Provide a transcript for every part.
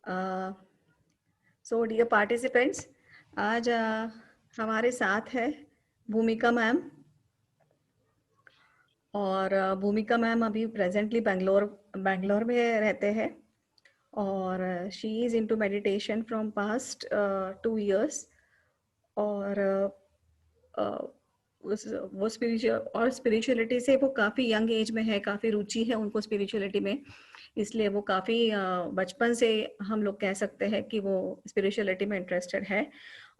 So dear participants, आज हमारे साथ है भूमिका मैम। और भूमिका मैम अभी प्रेजेंटली बेंगलोर में रहते हैं। और she is into meditation from past 2 years। और वो स्पिरिचुअलिटी से वो काफ़ी यंग एज में है, काफ़ी रुचि है उनको स्पिरिचुअलिटी में। इसलिए वो काफ़ी बचपन से हम लोग कह सकते हैं कि वो स्पिरिचुअलिटी में इंटरेस्टेड है।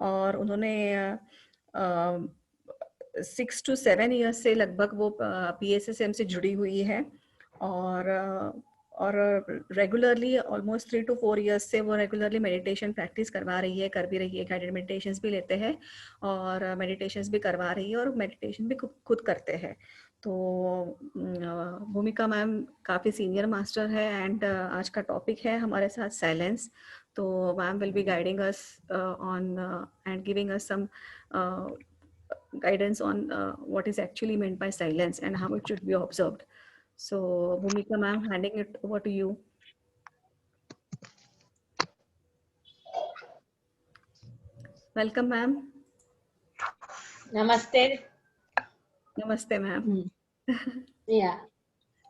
और उन्होंने 6 to 7 years से लगभग वो PSSM से जुड़ी हुई है। और रेगुलरली ऑलमोस्ट 3 to 4 years से वो रेगुलरली मेडिटेशन प्रैक्टिस करवा रही है, कर भी रही है। गाइडेड मेडिटेशंस भी लेते हैं और मेडिटेशंस भी करवा रही है और मेडिटेशन भी खुद करते हैं। तो भूमिका मैम काफ़ी सीनियर मास्टर है एंड आज का टॉपिक है हमारे साथ साइलेंस। तो ma'am will be guiding us on and giving us some guidance on what is actually meant by silence and how it should be observed. So, Bhumika ma'am, handing it over to you. Welcome, ma'am. Namaste. Namaste, ma'am. Yeah.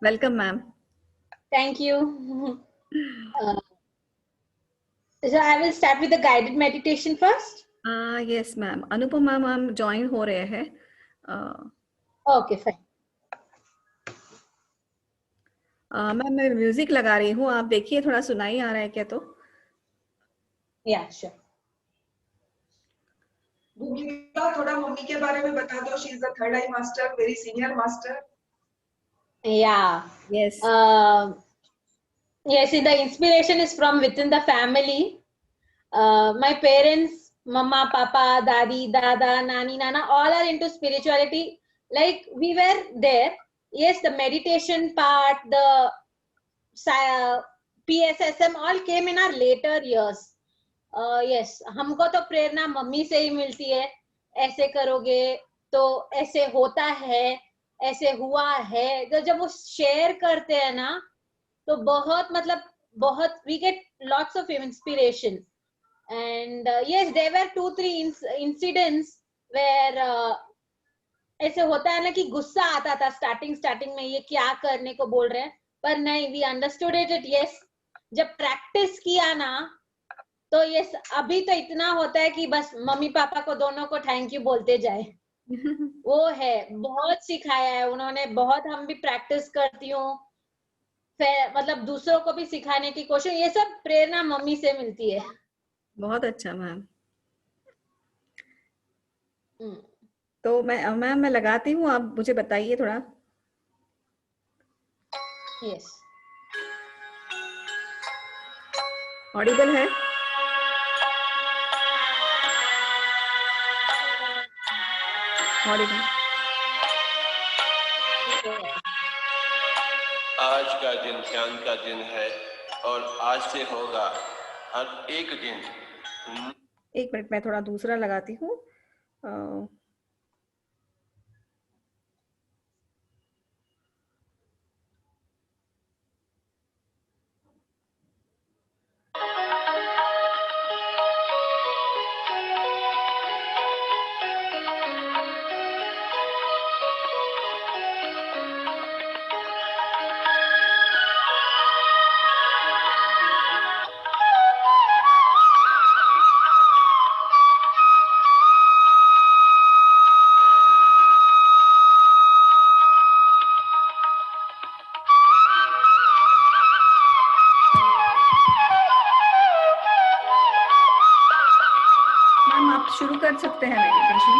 Welcome, ma'am. Thank you. So I will start with the guided meditation first. Yes, ma'am. Anupama ma'am join हो रहे हैं. Okay, fine. Ma'am मैं music लगा रही हूँ, आप देखिए थोड़ा सुनाई आ रहा है क्या? तो Yeah, sure. भूमिका, थोड़ा मम्मी के बारे में बता दो. She is a third eye master, very senior master. Yeah. Yes. Yes, the inspiration is from within the family. My parents, mama, papa, dadi, dada, nani, nana, all are into spirituality. Like we were there. Yes, the meditation part, the PSSM all came in our later years. Yes, हमको तो प्रेरणा mummy से ही मिलती है. ऐसे करोगे तो ऐसे होता है, ऐसे हुआ है. तो जब वो शेयर करते हैं ना, तो बहुत बहुत we get lots of inspiration. And yes, there were 2-3 incidents where ऐसे होता है ना कि गुस्सा आता था स्टार्टिंग में, ये क्या करने को बोल रहे हैं. पर नहीं, we understood it. Yes, जब प्रैक्टिस किया ना, तो ये अभी तो इतना होता है कि बस मम्मी पापा को दोनों को थैंक यू बोलते जाए. वो है, बहुत सिखाया है उन्होंने, बहुत. हम भी प्रैक्टिस करती हूँ, फिर दूसरों को भी सिखाने की कोशिश. ये सब प्रेरणा मम्मी से मिलती है. बहुत अच्छा मैम. तो मैं लगाती हूँ, आप मुझे बताइए थोड़ा. यस. ऑडिबल है? ऑडिबल. आज का दिन ध्यान का दिन है और आज से होगा हर एक दिन. एक मिनट, मैं थोड़ा दूसरा लगाती हूँ. मैम आप शुरू कर सकते हैं मेडिटेशन.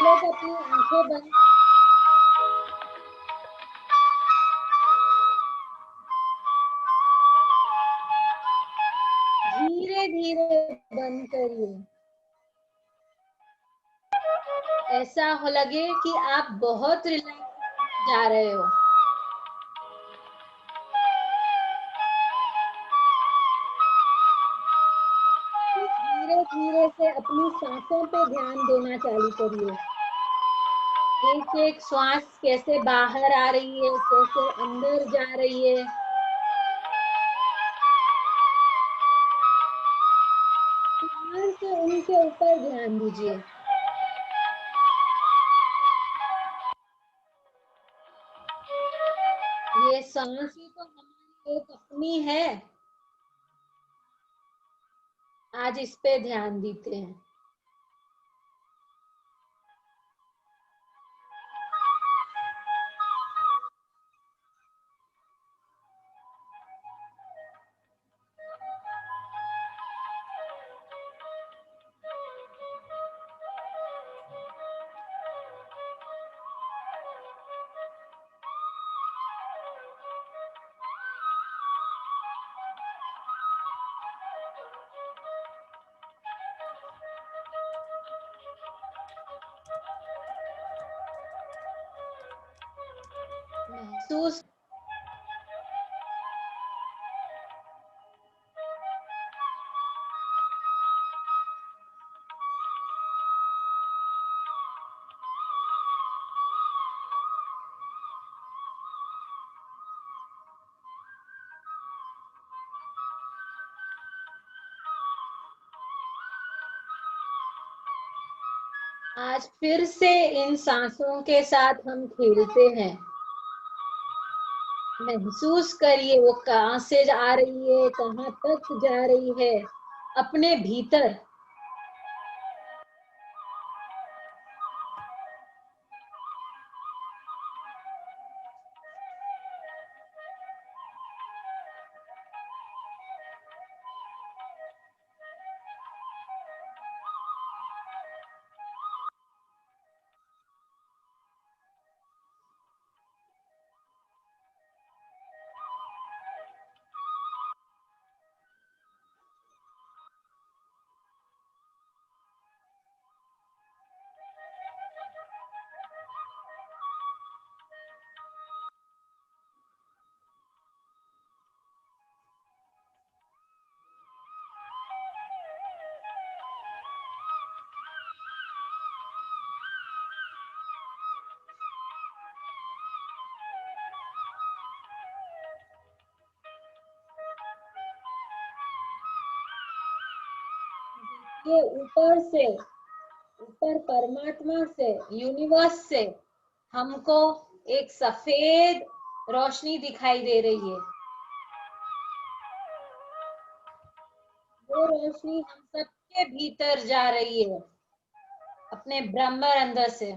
लोग अपनी आंखें बंद, धीरे धीरे बंद करिए. ऐसा हो लगे कि आप बहुत रिलैक्स जा रहे हो. धीरे धीरे से अपनी सांसों पे ध्यान देना चालू करिए. एक एक श्वास कैसे बाहर आ रही है, कैसे अंदर जा रही है। ध्यान से उनके ऊपर ध्यान दीजिए। ये सांस ही तो हमारी एक अपनी है। आज इस पे ध्यान देते हैं। महसूस आज फिर से इन सांसों के साथ हम खेलते हैं। महसूस करिए वो कहाँ से आ रही है, कहाँ तक जा रही है अपने भीतर। ये ऊपर परमात्मा से, यूनिवर्स से हमको एक सफेद रोशनी दिखाई दे रही है। वो रोशनी हम सबके भीतर जा रही है, अपने ब्रह्म अंदर से।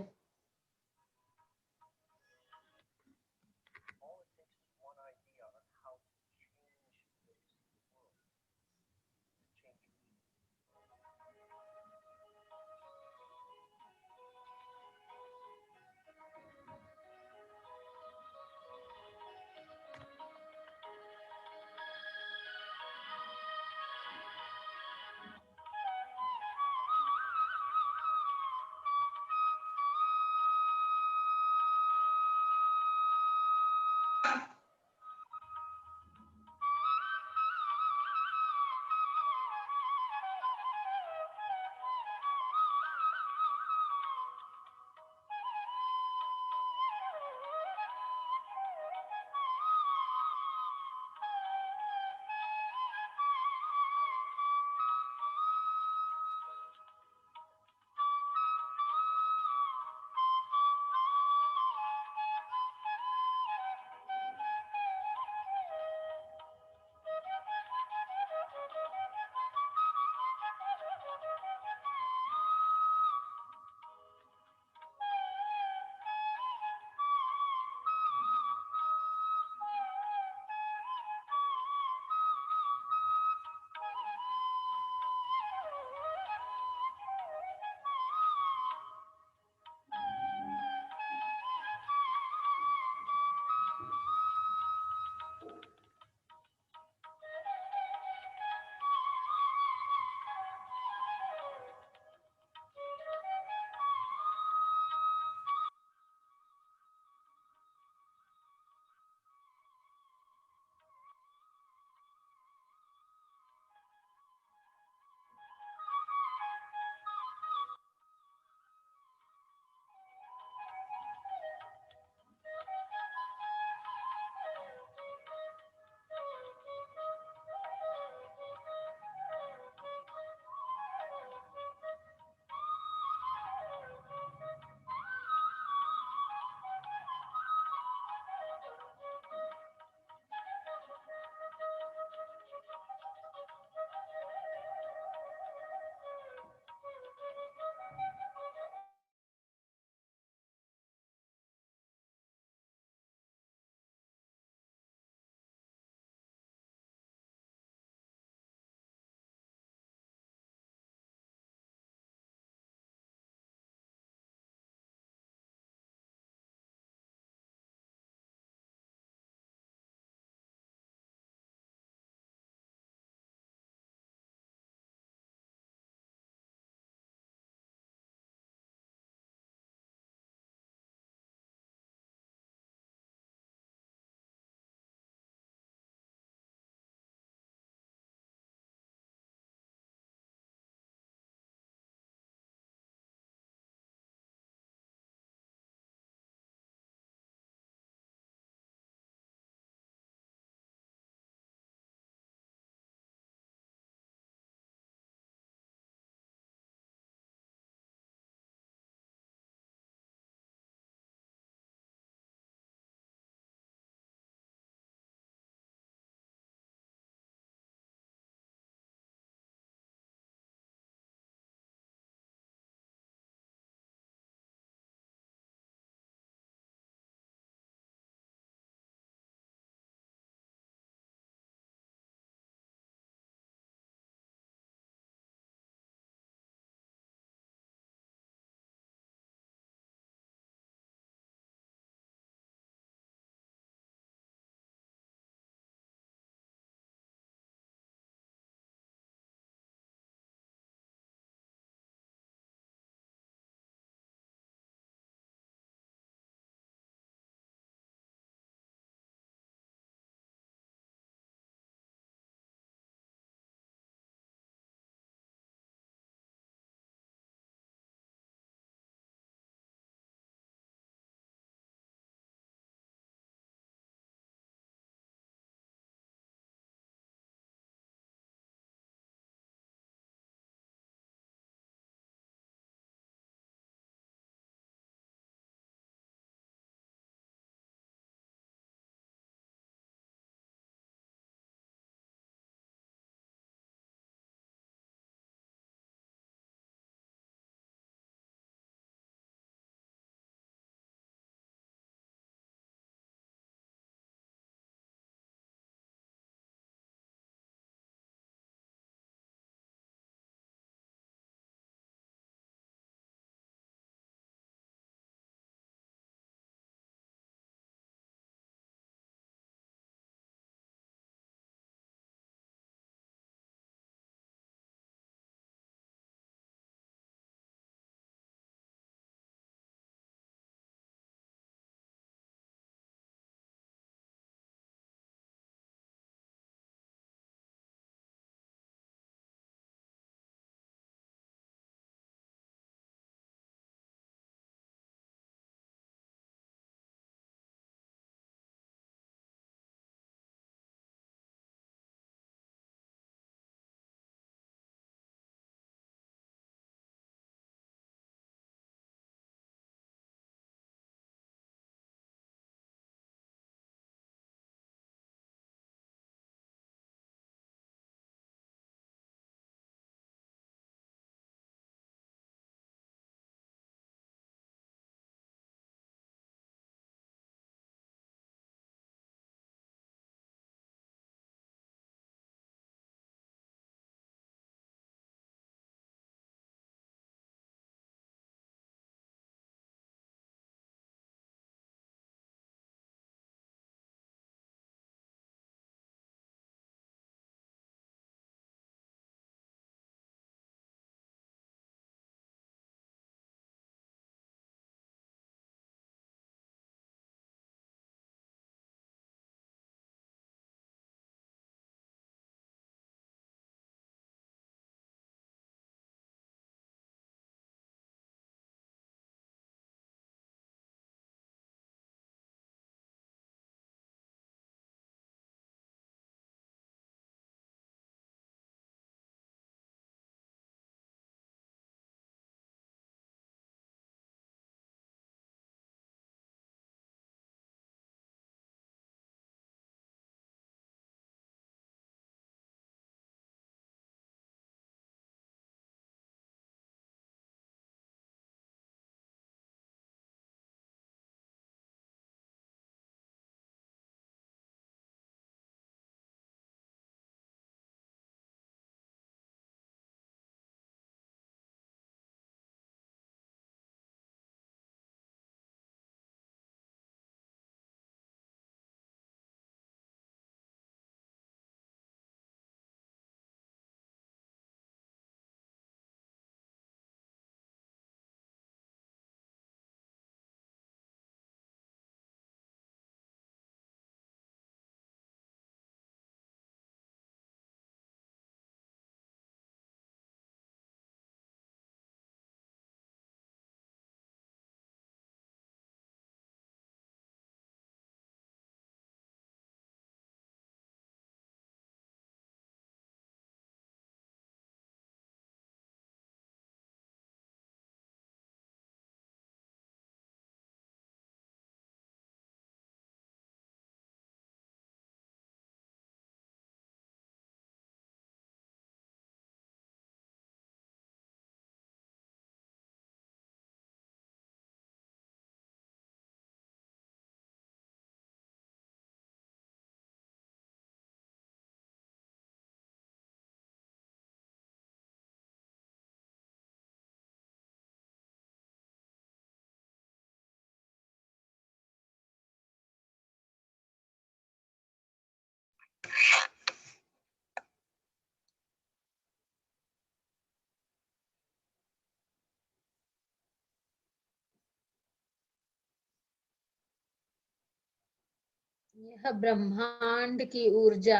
यह ब्रह्मांड की ऊर्जा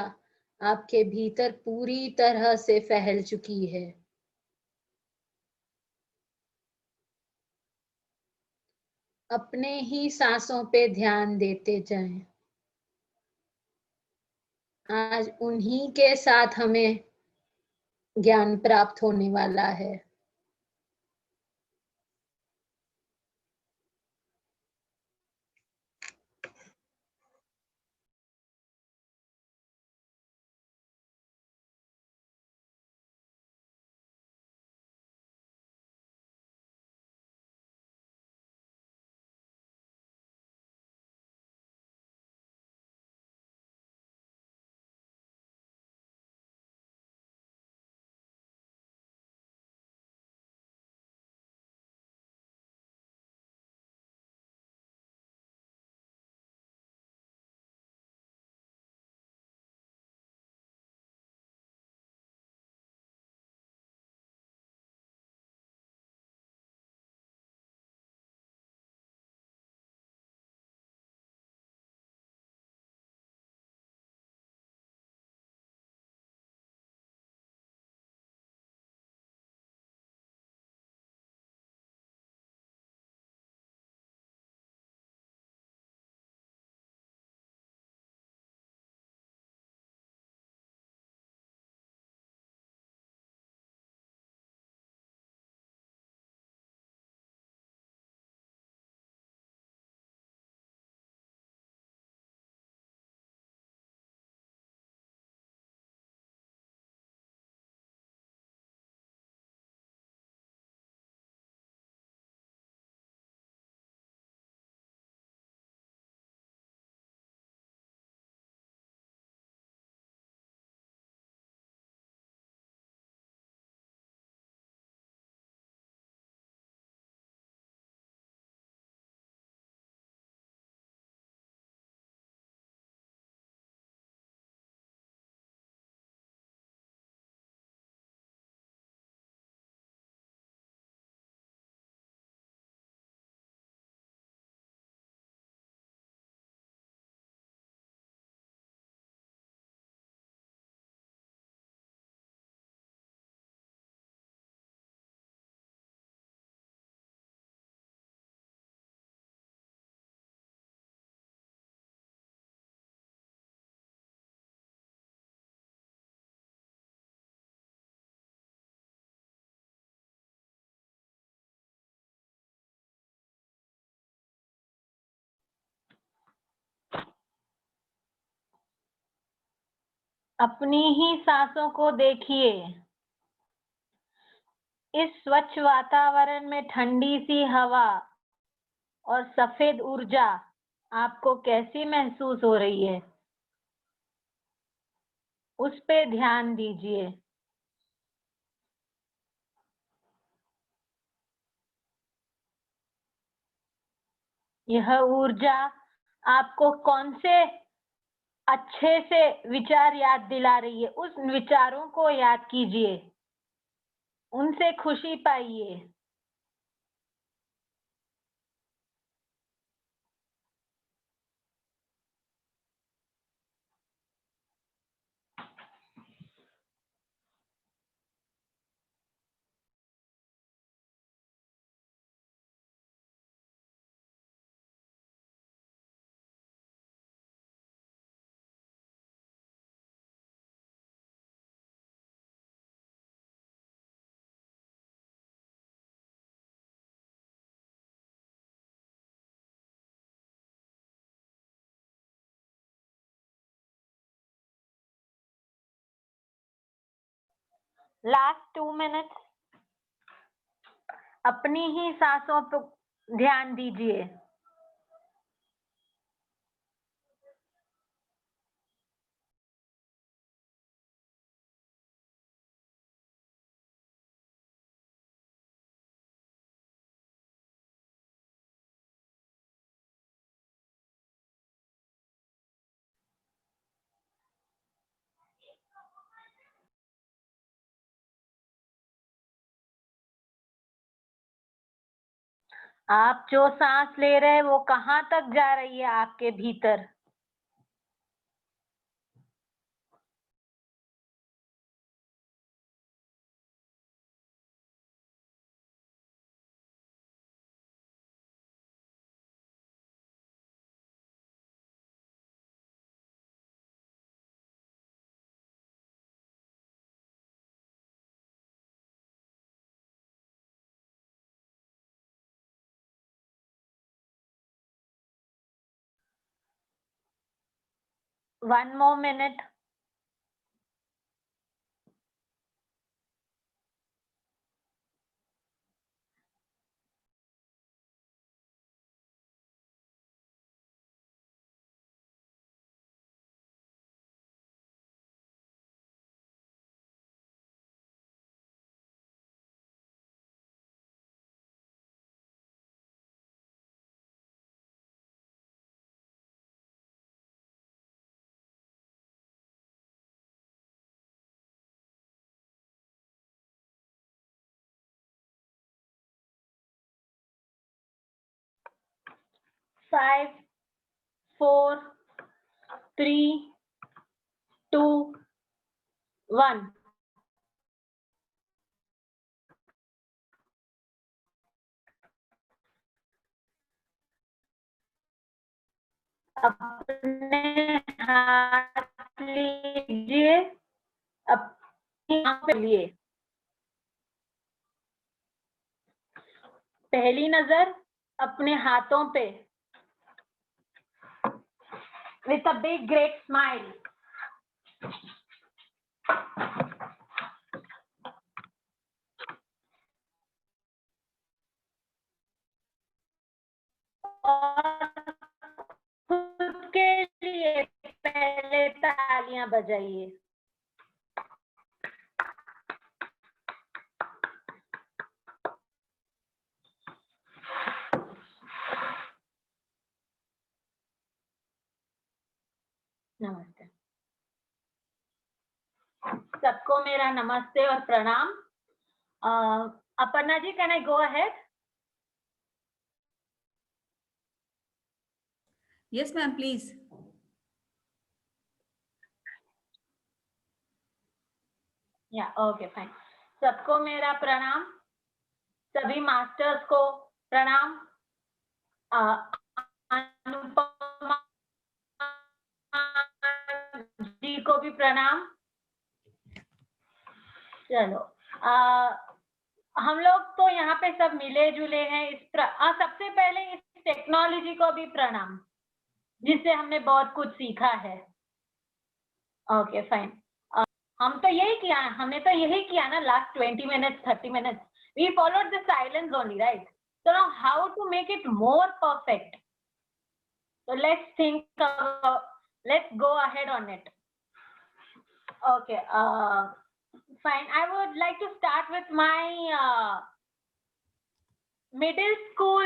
आपके भीतर पूरी तरह से फैल चुकी है। अपने ही सांसों पे ध्यान देते जाएं। आज उन्हीं के साथ हमें ज्ञान प्राप्त होने वाला है। अपनी ही सांसों को देखिए। इस स्वच्छ वातावरण में ठंडी सी हवा और सफेद ऊर्जा आपको कैसी महसूस हो रही है? उस पे ध्यान दीजिए। यह ऊर्जा आपको कौन से अच्छे से विचार याद दिला रही है? उस विचारों को याद कीजिए, उनसे खुशी पाइए। लास्ट 2 मिनट्स अपनी ही सांसों पर ध्यान दीजिए। आप जो सांस ले रहे हैं वो कहाँ तक जा रही है आपके भीतर? 1 more minute. Five, 4, 3, 2, 1. अपने हाथ लीजिए, अपनी आंख पे लिए। पहली नजर अपने हाथों पे। With a big great smile. और खुद के लिए पहले तालियां बजाइए। नमस्ते। सबको मेरा नमस्ते और प्रणाम। Aparna ji, can I go ahead? Yes, ma'am, please. या ओके फाइन। सबको मेरा प्रणाम, सभी मास्टर्स को प्रणाम, अनुपमा जी को भी प्रणाम। चलो, हम लोग तो यहाँ पे सब मिले जुले हैं। सबसे पहले इस टेक्नोलॉजी को भी प्रणाम, जिससे हमने बहुत कुछ सीखा है। Okay fine. हमने तो यही किया ना last 20 minutes 30 minutes. We followed the silence only, right? So now how to make it more perfect? So let's think about, let's go ahead on it. Okay, fine. I would like to start with my middle school,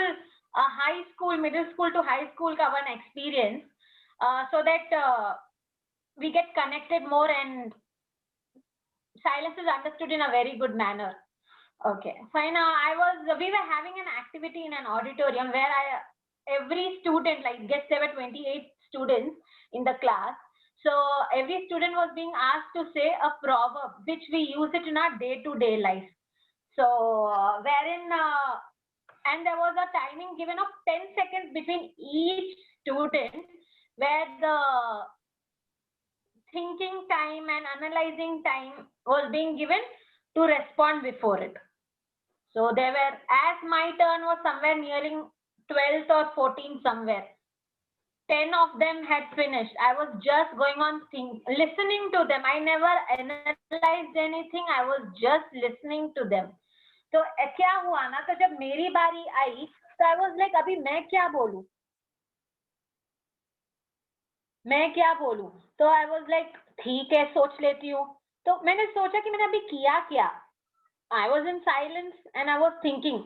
middle school to high school ka one experience, so that we get connected more and silence is understood in a very good manner. Okay, fine. We were having an activity in an auditorium where every student, like there were 28 students in the class. So every student was being asked to say a proverb, which we use it in our day-to-day life. So and there was a timing given of 10 seconds between each student, where the thinking time and analyzing time was being given to respond before it. So there were, as my turn was somewhere nearing 12th or 14th somewhere, 10 of them had finished. I was just going on listening to them. I never analyzed anything. I was just listening to them. तो क्या हुआ ना, तो जब मेरी बारी आई तो I was like, अभी मैं क्या बोलूं? तो I was like, ठीक है, सोच लेती हूँ। तो मैंने सोचा कि मैंने अभी किया क्या? I was in silence and I was thinking.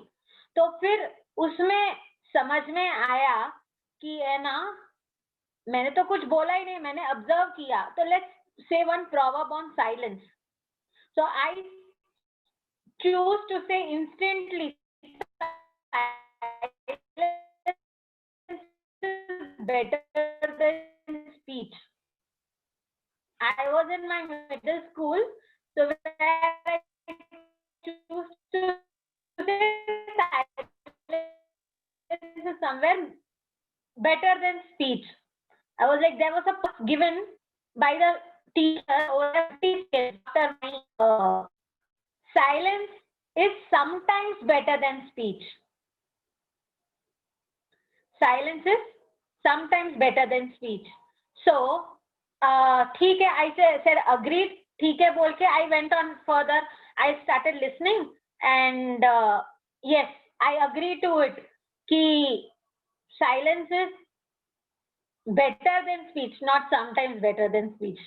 तो फिर उसमें समझ में आया कि है ना, मैंने तो कुछ बोला ही नहीं, मैंने ऑब्जर्व किया। तो let's say one proverb on silence. So I choose to say instantly, silence is better than speech. I was in my middle school, so where I choose to say silence is somewhere better than speech. I was like, there was a post given by the teacher or a teacher after my silence is sometimes better than speech. Silence is sometimes better than speech. So ठीक है, I said agreed, ठीक है बोल के I went on further. I started listening and yes, I agree to it कि silence is better than speech, not sometimes better than speech.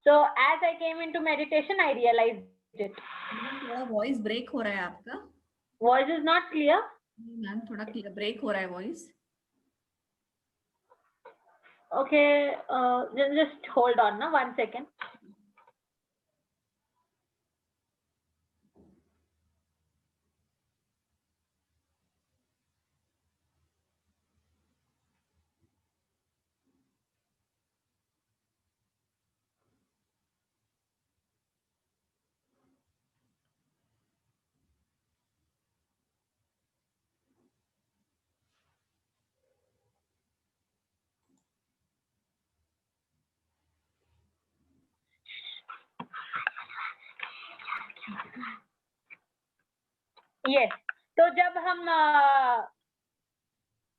So as I came into meditation, I realized it. थोड़ा voice break हो रहा है आपका. Voice is not clear. Ma'am थोड़ा break हो रहा है voice. Okay, just hold on, no, 1 second. Yes, तो जब हम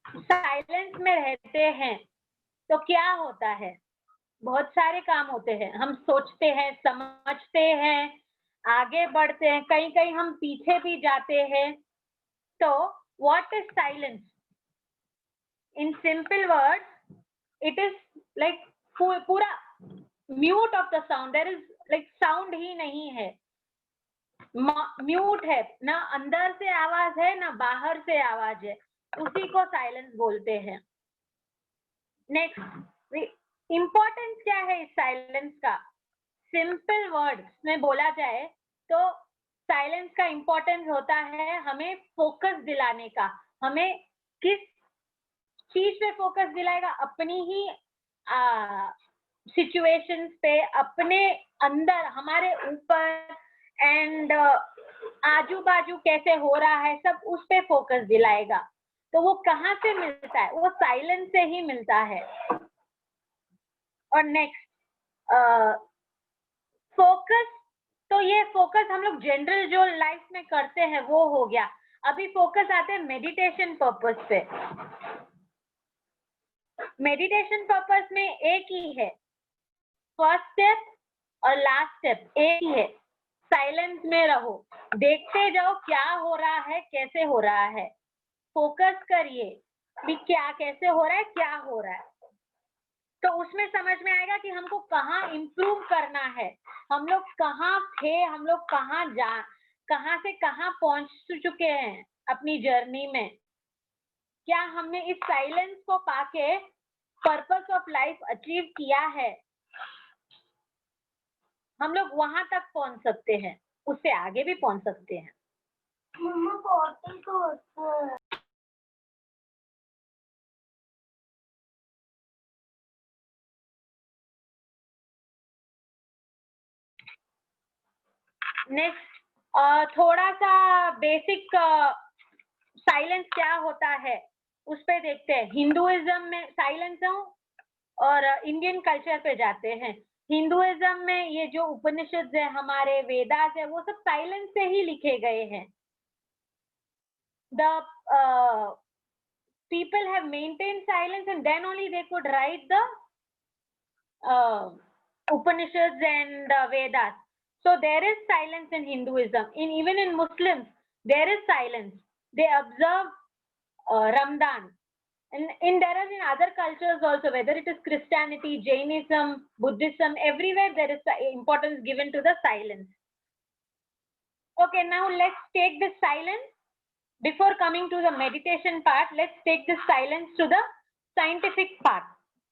साइलेंस में रहते हैं तो क्या होता है? बहुत सारे काम होते हैं. हम सोचते हैं, समझते हैं, आगे बढ़ते हैं, कहीं कहीं हम पीछे भी जाते हैं. तो what is silence? In simple words, it is like पूरा mute of the sound. There is like sound ही नहीं है, म्यूट है, ना अंदर से आवाज है ना बाहर से आवाज है. उसी को साइलेंस बोलते हैं. नेक्स्ट, इंपॉर्टेंस क्या है इस साइलेंस का? सिंपल वर्ड्स में बोला जाए तो साइलेंस का इंपॉर्टेंस होता है हमें फोकस दिलाने का. हमें किस चीज पे फोकस दिलाएगा? अपनी ही सिचुएशंस पे, अपने अंदर, हमारे ऊपर एंड आजू बाजू कैसे हो रहा है, सब उस पे फोकस दिलाएगा. तो वो कहाँ से मिलता है? वो साइलेंस से ही मिलता है. और नेक्स्ट, फोकस, तो ये फोकस हम लोग जनरल जो लाइफ में करते हैं वो हो गया. अभी फोकस आते हैं मेडिटेशन पर्पस पे. मेडिटेशन पर्पस में एक ही है, फर्स्ट स्टेप और लास्ट स्टेप एक ही है. साइलेंस में रहो, देखते जाओ क्या हो रहा है, कैसे हो रहा है. फोकस करिए कि क्या, कैसे हो रहा है, क्या हो रहा है. तो उसमें समझ में आएगा कि हमको कहाँ इम्प्रूव करना है, हम लोग कहाँ थे, हम लोग कहाँ से कहाँ पहुंच चुके हैं अपनी जर्नी में. क्या हमने इस साइलेंस को पाके पर्पस ऑफ लाइफ अचीव किया है? हम लोग वहां तक पहुंच सकते हैं, उससे आगे भी पहुंच सकते हैं. नेक्स्ट, थोड़ा सा बेसिक साइलेंस क्या होता है उस पे देखते हैं. हिंदुइज्म में साइलेंस हो और इंडियन कल्चर पे जाते हैं. हिंदुइज्म में ये जो उपनिषद है, हमारे वेदास है, वो सब साइलेंस से ही लिखे गए हैं. The people have maintained silence and then only they could write the Upanishads and Vedas. So there is silence in Hinduism. Even in Muslims, there is silence. They observe Ramadan. And there are in other cultures also, whether it is Christianity, Jainism, Buddhism, everywhere there is importance given to the silence. Okay, now let's take this silence. Before coming to the meditation part, let's take this silence to the scientific part.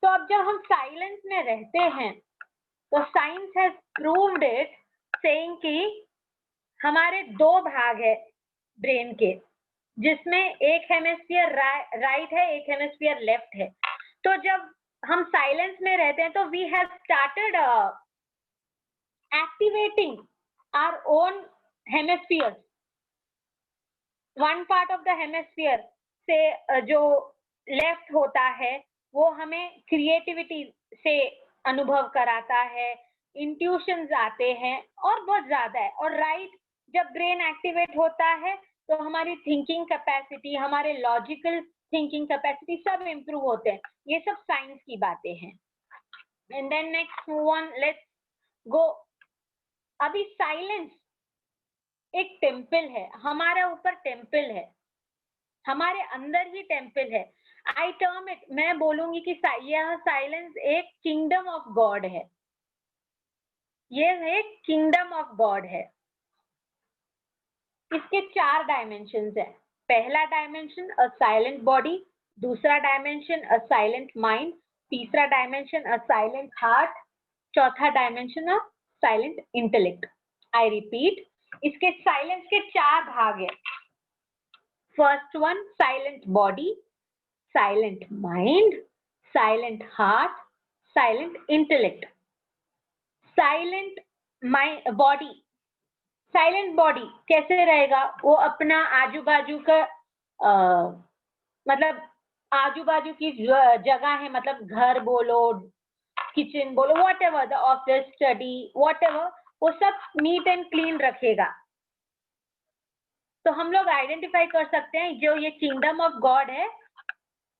तो अब जब हम silence में रहते हैं तो science has proved it, saying कि हमारे दो भाग है ब्रेन के, जिसमें एक हेमिस्फीयर राइट है, एक हेमिस्फीयर लेफ्ट है. तो जब हम साइलेंस में रहते हैं तो we have started activating our own hemisphere. One part of the hemisphere से जो लेफ्ट होता है वो हमें क्रिएटिविटी से अनुभव कराता है, इंट्यूशंस आते हैं और बहुत ज्यादा है. और राइट, जब ब्रेन एक्टिवेट होता है तो हमारी थिंकिंग कैपेसिटी, हमारे लॉजिकल थिंकिंग कैपेसिटी सब इम्प्रूव होते हैं. ये सब साइंस की बातें हैं. and then next move on, let's go. अभी साइलेंस एक टेम्पल है, हमारे ऊपर टेम्पल है, हमारे अंदर ही टेम्पल है. आई टर्म इट, मैं बोलूंगी कि यह साइलेंस एक किंगडम ऑफ गॉड है, ये एक किंगडम ऑफ गॉड है. इसके 4 डायमेंशंस है. पहला डायमेंशन अ साइलेंट बॉडी, दूसरा डायमेंशन अ साइलेंट माइंड, तीसरा डायमेंशन अ साइलेंट हार्ट, चौथा dimension a silent intellect. I repeat, इसके साइलेंस के 4 भाग है. First one silent body, silent mind, silent heart, silent intellect. Silent body, silent body कैसे रहेगा? वो अपना आजू बाजू का मतलब आजू बाजू की जगह है, मतलब घर बोलो, किचन बोलो, what ever, the office, study, what ever, वो सब नीट एंड क्लीन रखेगा. तो हम लोग आइडेंटिफाई कर सकते हैं जो ये किंगडम ऑफ गॉड है,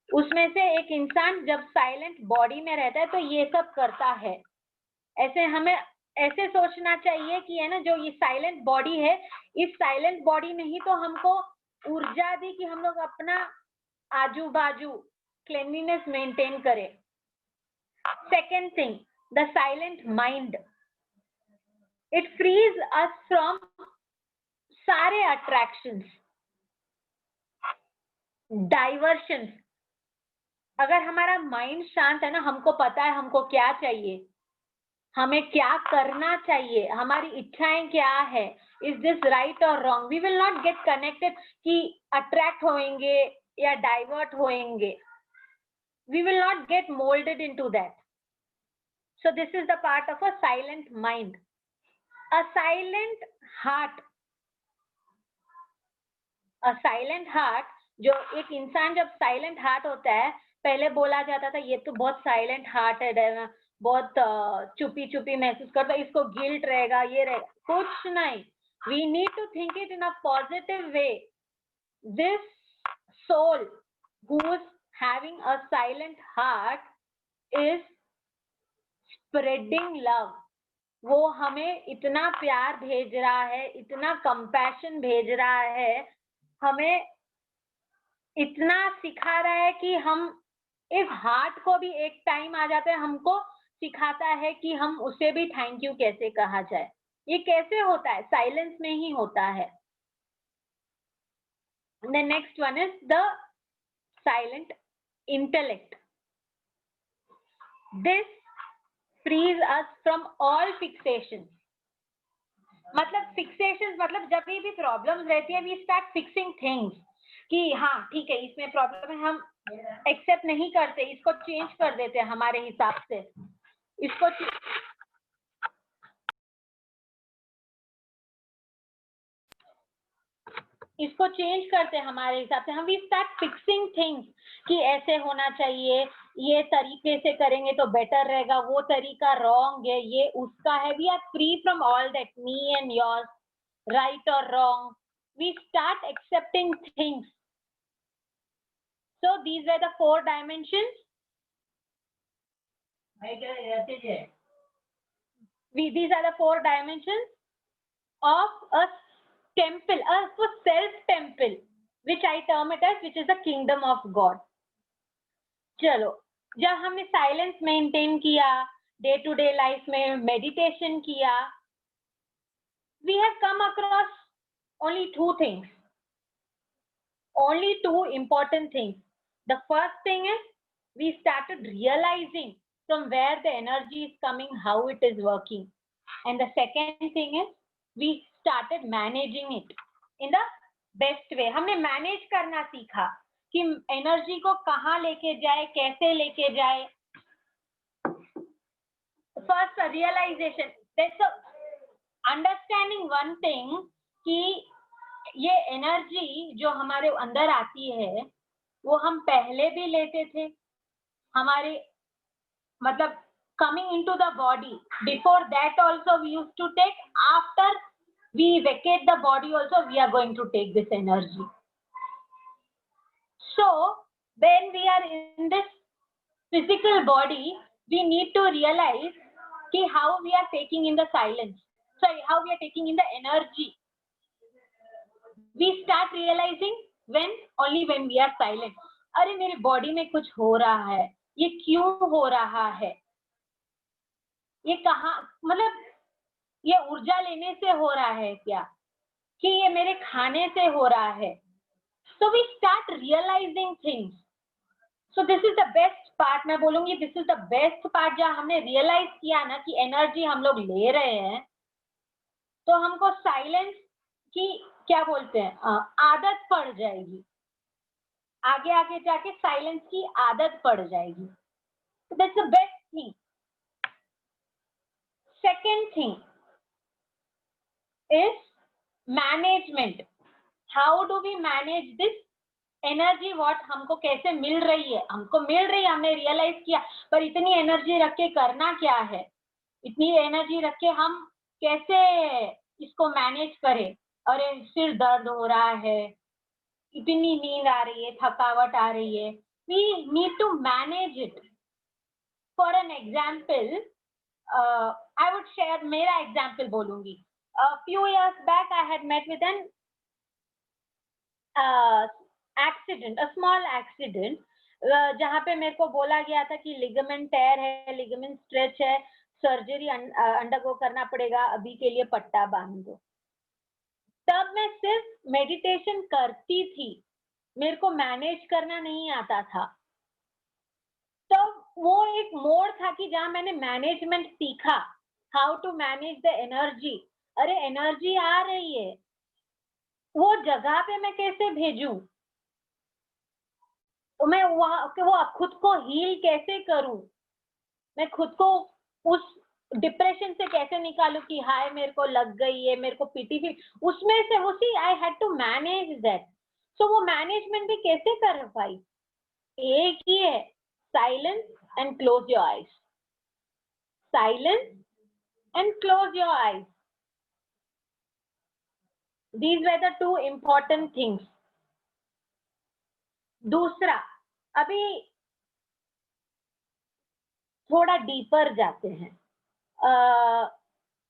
उसमें से एक इंसान जब साइलेंट बॉडी में रहता है तो ये सब करता है. ऐसे हमें ऐसे सोचना चाहिए कि है ना, जो ये साइलेंट बॉडी है, इस साइलेंट बॉडी ने ही तो हमको ऊर्जा दी कि हम लोग अपना आजू बाजू क्लीनलीनेस मेंटेन करें. Second thing, the silent mind, it freeze us from सारे अट्रैक्शंस, डाइवर्शंस. अगर हमारा माइंड शांत है ना, हमको पता है हमको क्या चाहिए, हमें क्या करना चाहिए, हमारी इच्छाएं क्या है, इज दिस राइट और wrong, we will not get connected कि अट्रैक्ट होएंगे या डाइवर्ट होएंगे. We will not get moulded into that. So this is the part of a silent mind. A silent heart, a silent heart, जो एक इंसान जब silent heart होता है, पहले बोला जाता था ये तो बहुत साइलेंट हार्टेड है, बहुत चुपी चुपी महसूस करता, इसको गिल्ट रहेगा, ये रहेगा. कुछ नहीं. We need to think it in a positive way. This soul who is having a silent heart is spreading love. वो हमें इतना प्यार भेज रहा है, इतना कंपैशन भेज रहा है, हमें इतना सिखा रहा है कि हम इस हार्ट को भी एक टाइम आ जाता है, हमको सिखाता है कि हम उसे भी थैंक यू कैसे कहा जाए. ये कैसे होता है? साइलेंस में ही होता है. The next one is the silent intellect. This frees us from all fixations. मतलब fixations मतलब जब भी प्रॉब्लम्स रहती है, we start fixing things कि हाँ ठीक है, इसमें प्रॉब्लम है, हम एक्सेप्ट नहीं करते, इसको चेंज कर देते हैं हमारे हिसाब से, इसको चेंज करते हैं हमारे हिसाब से. हम वी स्टार्ट फिक्सिंग थिंग्स कि ऐसे होना चाहिए, ये तरीके से करेंगे तो बेटर रहेगा, वो तरीका रॉन्ग है, ये उसका है. We are free from all that me and yours, right और wrong. We start accepting things. So these are the 4 dimensions. These are the 4 dimensions of a temple, a self-temple, which I term it as, which is the kingdom of God. चलो, जब हमने silence maintain किया, day to day life में meditation किया, we have come across only 2 things, only 2 important things. The first thing is we started realizing from where the energy is coming, how it is working. And the second thing is we started managing it in the best way. हमने manage करना सीखा कि energy को कहाँ लेके जाए, कैसे लेके जाए. First realization, that's understanding one thing कि ये एनर्जी जो हमारे अंदर आती है वो हम पहले भी लेते थे, हमारे मतलब coming into the body, before that also we used to take, after we vacate the body also we are going to take this energy. So when we are in this physical body, we need to realize कि how we are taking in the silence, sorry, how we are taking in the energy. We start realizing only when we are silent. अरे मेरे body में कुछ हो रहा है, ये क्यों हो रहा है, ये कहाँ, मतलब ये ऊर्जा लेने से हो रहा है क्या, कि ये मेरे खाने से हो रहा है. So we start realizing things. So this is the best part. मैं बोलूंगी this is the best part जहाँ हमने realize किया ना कि एनर्जी हम लोग ले रहे हैं, तो हमको साइलेंस की क्या बोलते हैं आदत पड़ जाएगी. आगे आगे जाके साइलेंस की आदत पड़ जाएगी. So that's the best thing. Second thing is management. How do we manage this energy? What हमको कैसे मिल रही है, हमको मिल रही है, हमने रियलाइज किया, पर इतनी एनर्जी रख के करना क्या है, इतनी एनर्जी रख के हम कैसे इसको मैनेज करें. अरे सिर दर्द हो रहा है, इतनी नींद आ रही है, थकावट आ रही है. We need to manage it. For an example I would share, मेरा एग्जाम्पल बोलूंगी. Few years back I had met with an accident, a small accident, जहाँ पे मेरे को बोला गया था कि लिगामेंट टेयर है, लिगामेंट स्ट्रेच है, सर्जरी अंडरगो करना पड़ेगा, अभी के लिए पट्टा बांध दो. तब मैं सिर्फ मेडिटेशन करती थी, मेरे को मैनेज करना नहीं आता था. तो वो एक मोड़ था कि जहाँ मैंने मैनेजमेंट सीखा, how to manage the energy. अरे एनर्जी आ रही है, वो जगह पे मैं कैसे भेजूं, तो मैं वो खुद को हील कैसे करूं, मैं खुद को उस डिप्रेशन से कैसे निकालूं कि हाय मेरे को लग गई है, मेरे को पीटी फील, उसमें से वो see I had to manage that. So वो मैनेजमेंट भी कैसे कर पाई, एक ही है, silence and close your eyes. Silence and close your eyes. These were the two important things. दूसरा, अभी थोड़ा डीपर जाते हैं.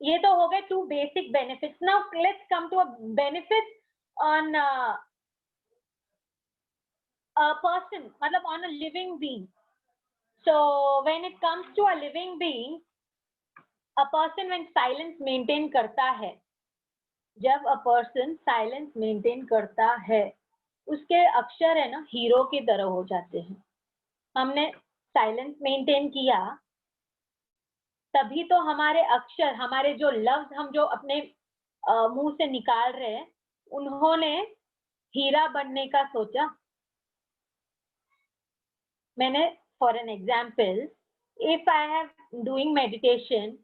ये तो हो गए two basic benefits. Now let's come to a benefit on a person, मतलब on a living being. So when it comes to a living being, a person when silence maintain करता है, जब अ पर्सन साइलेंस मेंटेन करता है, उसके अक्षर है ना हीरो की तरह हो जाते हैं. हमने साइलेंस मेंटेन किया, तभी तो हमारे अक्षर, हमारे जो लफ्ज हम जो अपने मुंह से निकाल रहे हैं, उन्होंने हीरा बनने का सोचा. मैंने for an example, if I have doing meditation,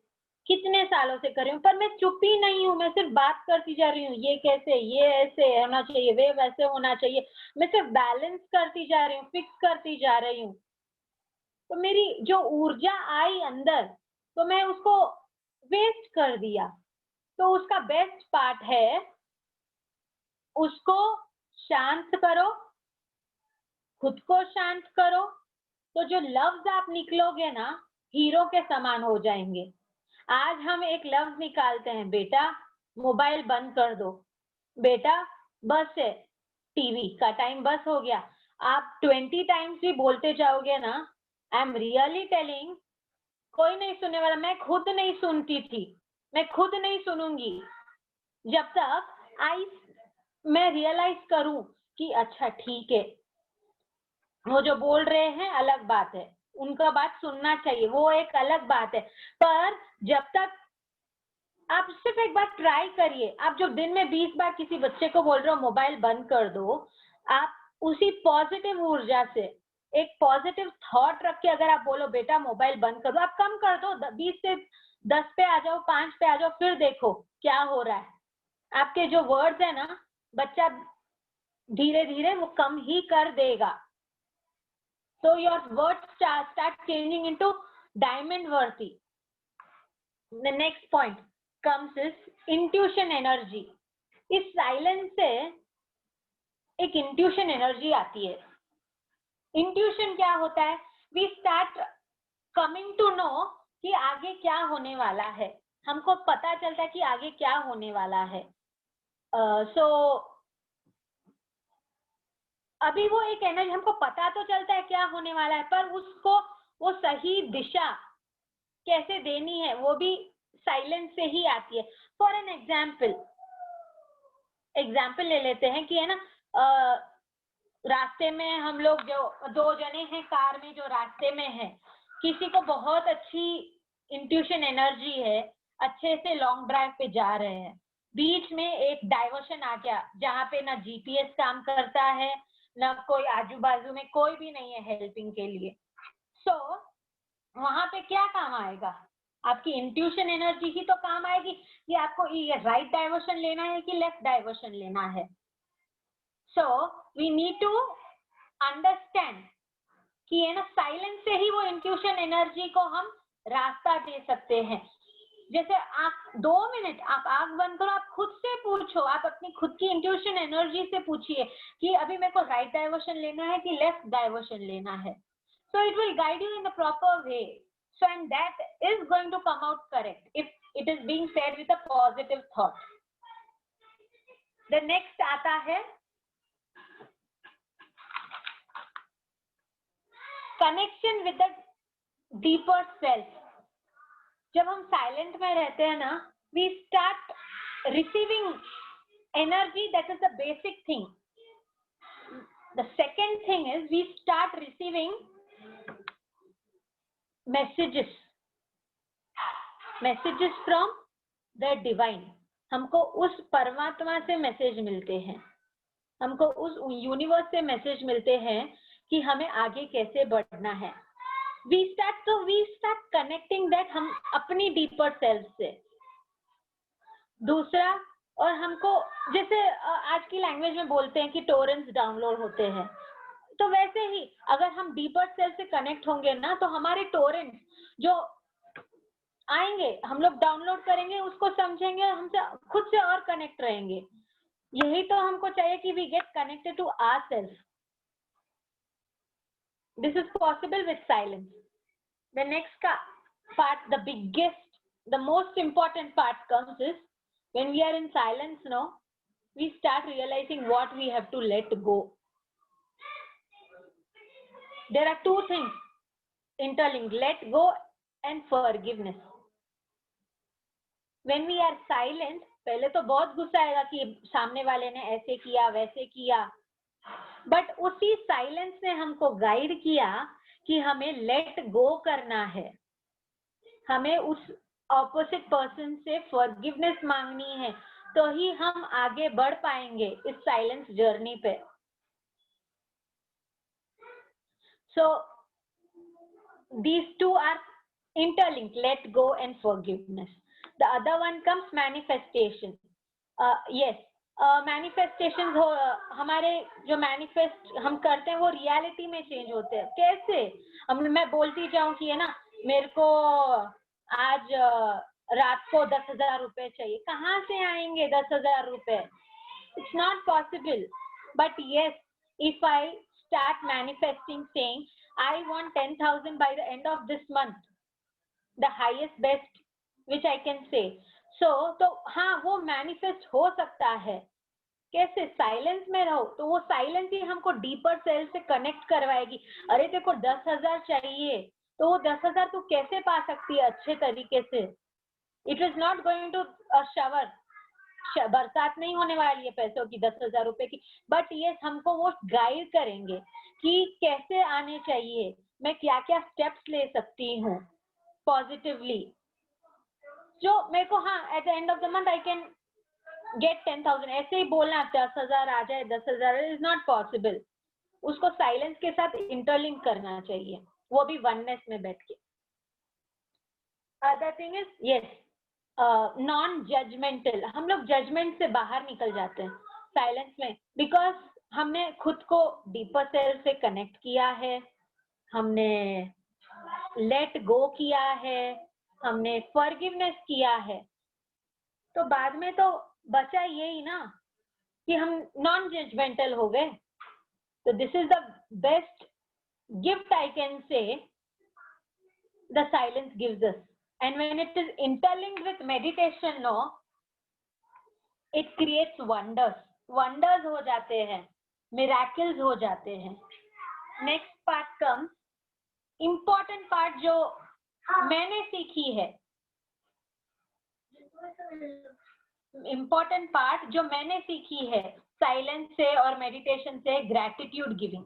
कितने सालों से कर रही हूँ, पर मैं चुप ही नहीं हूँ, मैं सिर्फ बात करती जा रही हूँ, ये कैसे, ये ऐसे होना चाहिए, वे वैसे होना चाहिए, मैं सिर्फ बैलेंस करती जा रही हूँ, फिक्स करती जा रही हूँ. तो मेरी जो ऊर्जा आई अंदर, तो मैं उसको वेस्ट कर दिया. तो उसका बेस्ट पार्ट है, उसको शांत करो, खुद को शांत करो, तो जो लफ्ज आप निकलोगे ना, हीरो के समान हो जाएंगे. आज हम एक लफ्ज निकालते हैं, बेटा मोबाइल बंद कर दो, बेटा बस है, टीवी का टाइम बस हो गया. आप 20 टाइम्स भी बोलते जाओगे ना, आई एम रियली टेलिंग, कोई नहीं सुनने वाला. मैं खुद नहीं सुनती थी, मैं खुद नहीं सुनूंगी जब तक मैं रियलाइज करूं कि अच्छा ठीक है, वो जो बोल रहे हैं अलग बात है, उनका बात सुनना चाहिए, वो एक अलग बात है. पर जब तक आप सिर्फ एक बार ट्राई करिए, आप जो दिन में 20 बार किसी बच्चे को बोल रहे हो मोबाइल बंद कर दो, आप उसी पॉजिटिव ऊर्जा से एक पॉजिटिव थॉट रख के अगर आप बोलो बेटा मोबाइल बंद कर दो, आप कम कर दो, 20 से 10 पे आ जाओ, 5 पे आ जाओ, फिर देखो क्या हो रहा है. आपके जो वर्ड्स है ना, बच्चा धीरे धीरे वो कम ही कर देगा. So your words start changing into diamond worthy. The next point comes is intuition energy. इस साइलेंस से एक इंट्यूशन एनर्जी आती है. इंट्यूशन क्या होता है? We start coming to know कि आगे क्या होने वाला है, हमको पता चलता है कि आगे क्या होने वाला है। सो अभी वो एक एनर्जी, हमको पता तो चलता है क्या होने वाला है, पर उसको वो सही दिशा कैसे देनी है वो भी साइलेंस से ही आती है। फॉर एन एग्जाम्पल ले लेते हैं कि है ना, रास्ते में हम लोग जो 2 जने हैं कार में, जो रास्ते में है, किसी को बहुत अच्छी इंट्यूशन एनर्जी है, अच्छे से लॉन्ग ड्राइव पे जा रहे हैं, बीच में एक डाइवर्शन आ गया जहाँ पे ना जीपीएस काम करता है, ना कोई आजू बाजू में कोई भी नहीं है हेल्पिंग के लिए। सो वहां पे क्या काम आएगा? आपकी इंट्यूशन एनर्जी ही तो काम आएगी कि आपको ये राइट डाइवर्शन लेना है कि लेफ्ट डाइवर्शन लेना है। So we need to understand कि है ना, साइलेंस से ही वो इंट्यूशन एनर्जी को हम रास्ता दे सकते हैं। जैसे आप 2 मिनट आप आंख बंद करो, आप खुद से पूछो, आप अपनी खुद की इंट्यूशन एनर्जी से पूछिए कि अभी मेरे को राइट डाइवर्शन लेना है कि लेफ्ट डाइवर्शन लेना है। So it will guide you in the proper way. So and that is going to come out correct if it is being said with a positive thought. The next आता है connection with the deeper self. जब हम silent में रहते हैं ना, we start receiving energy. That is the basic thing. The second thing is we start receiving messages from the divine. हमको उस परमात्मा से मैसेज मिलते हैं, हमको उस यूनिवर्स से मैसेज मिलते हैं कि हमें आगे कैसे बढ़ना है। we start connecting that हम अपनी डीपर सेल्फ से। दूसरा, और हमको जैसे आज की लैंग्वेज में बोलते हैं कि टोरेंट्स डाउनलोड होते हैं, तो वैसे ही अगर हम डीपर सेल्फ से कनेक्ट होंगे ना, तो हमारे टोरेंट्स जो आएंगे हम लोग डाउनलोड करेंगे, उसको समझेंगे, हमसे खुद से और कनेक्ट रहेंगे। यही तो हमको चाहिए कि we get connected to ourself. This is possible with silence. The next part, the biggest, the most important part comes is when we are in silence, no, we start realising what we have to let go. There are 2 things interlinked: let go and forgiveness. When we are silent, पहले तो बहुत गुस्सा आएगा कि सामने वाले ने ऐसे किया वैसे किया, बट उसी साइलेंस ने हमको गाइड किया कि हमें लेट गो करना है, हमें उस ऑपोजिट पर्सन से फॉरगिवनेस मांगनी है, तो ही हम आगे बढ़ पाएंगे इस साइलेंस जर्नी पे। So these 2 are interlinked: let go and forgiveness. The other one comes manifestation. Yes, manifestations हो, हमारे जो मैनिफेस्ट हम करते हैं वो रियलिटी में चेंज होते हैं। कैसे? अब मैं बोलती जाऊं कि है ना, मेरे को आज रात को 10,000 रुपए चाहिए, कहाँ से आएंगे 10,000 रुपए? It's not possible. But yes, if I start manifesting, saying I want 10,000 by the end of this month, the highest best which I can say, so तो हाँ, वो मैनिफेस्ट हो सकता है। कैसे? साइलेंस में रहो, तो वो साइलेंस ही हमको डीपर सेल्फ से कनेक्ट करवाएगी। अरे देखो 10,000 चाहिए, तो वो 10,000 तू कैसे पा सकती है अच्छे तरीके से? It is not going to shower, बरसात नहीं होने वाली है पैसों की 10,000 रुपए की, बट ये हमको वो गाइड करेंगे कि कैसे आने चाहिए, मैं क्या क्या स्टेप्स ले सकती हूँ पॉजिटिवली, जो मेरे को हाँ at the end of the month I can get 10,000। ऐसे ही बोलना 10,000 आ जाए 10,000 इज नॉट पॉसिबल। उसको साइलेंस के साथ इंटरलिंक करना चाहिए, वो भी वननेस में बैठ के। Other thing is yes, non judgemental. हम लोग जजमेंट से बाहर निकल जाते हैं साइलेंस में, बिकॉज हमने खुद को डीपर सेल्फ से कनेक्ट किया है, हमने लेट गो किया है, हमने फॉरगिवनेस किया है, तो बाद में तो बचा यही ना कि हम नॉन जजमेंटल हो गए। तो this is the best gift I can say the silence gives us. And when it is interlinked with meditation, no, it creates wonders. Wonders हो जाते हैं, miracles हो जाते हैं. Next part comes, important part जो मैंने सीखी है. Important part जो मैंने सीखी है साइलेंस से और मेडिटेशन से, gratitude giving,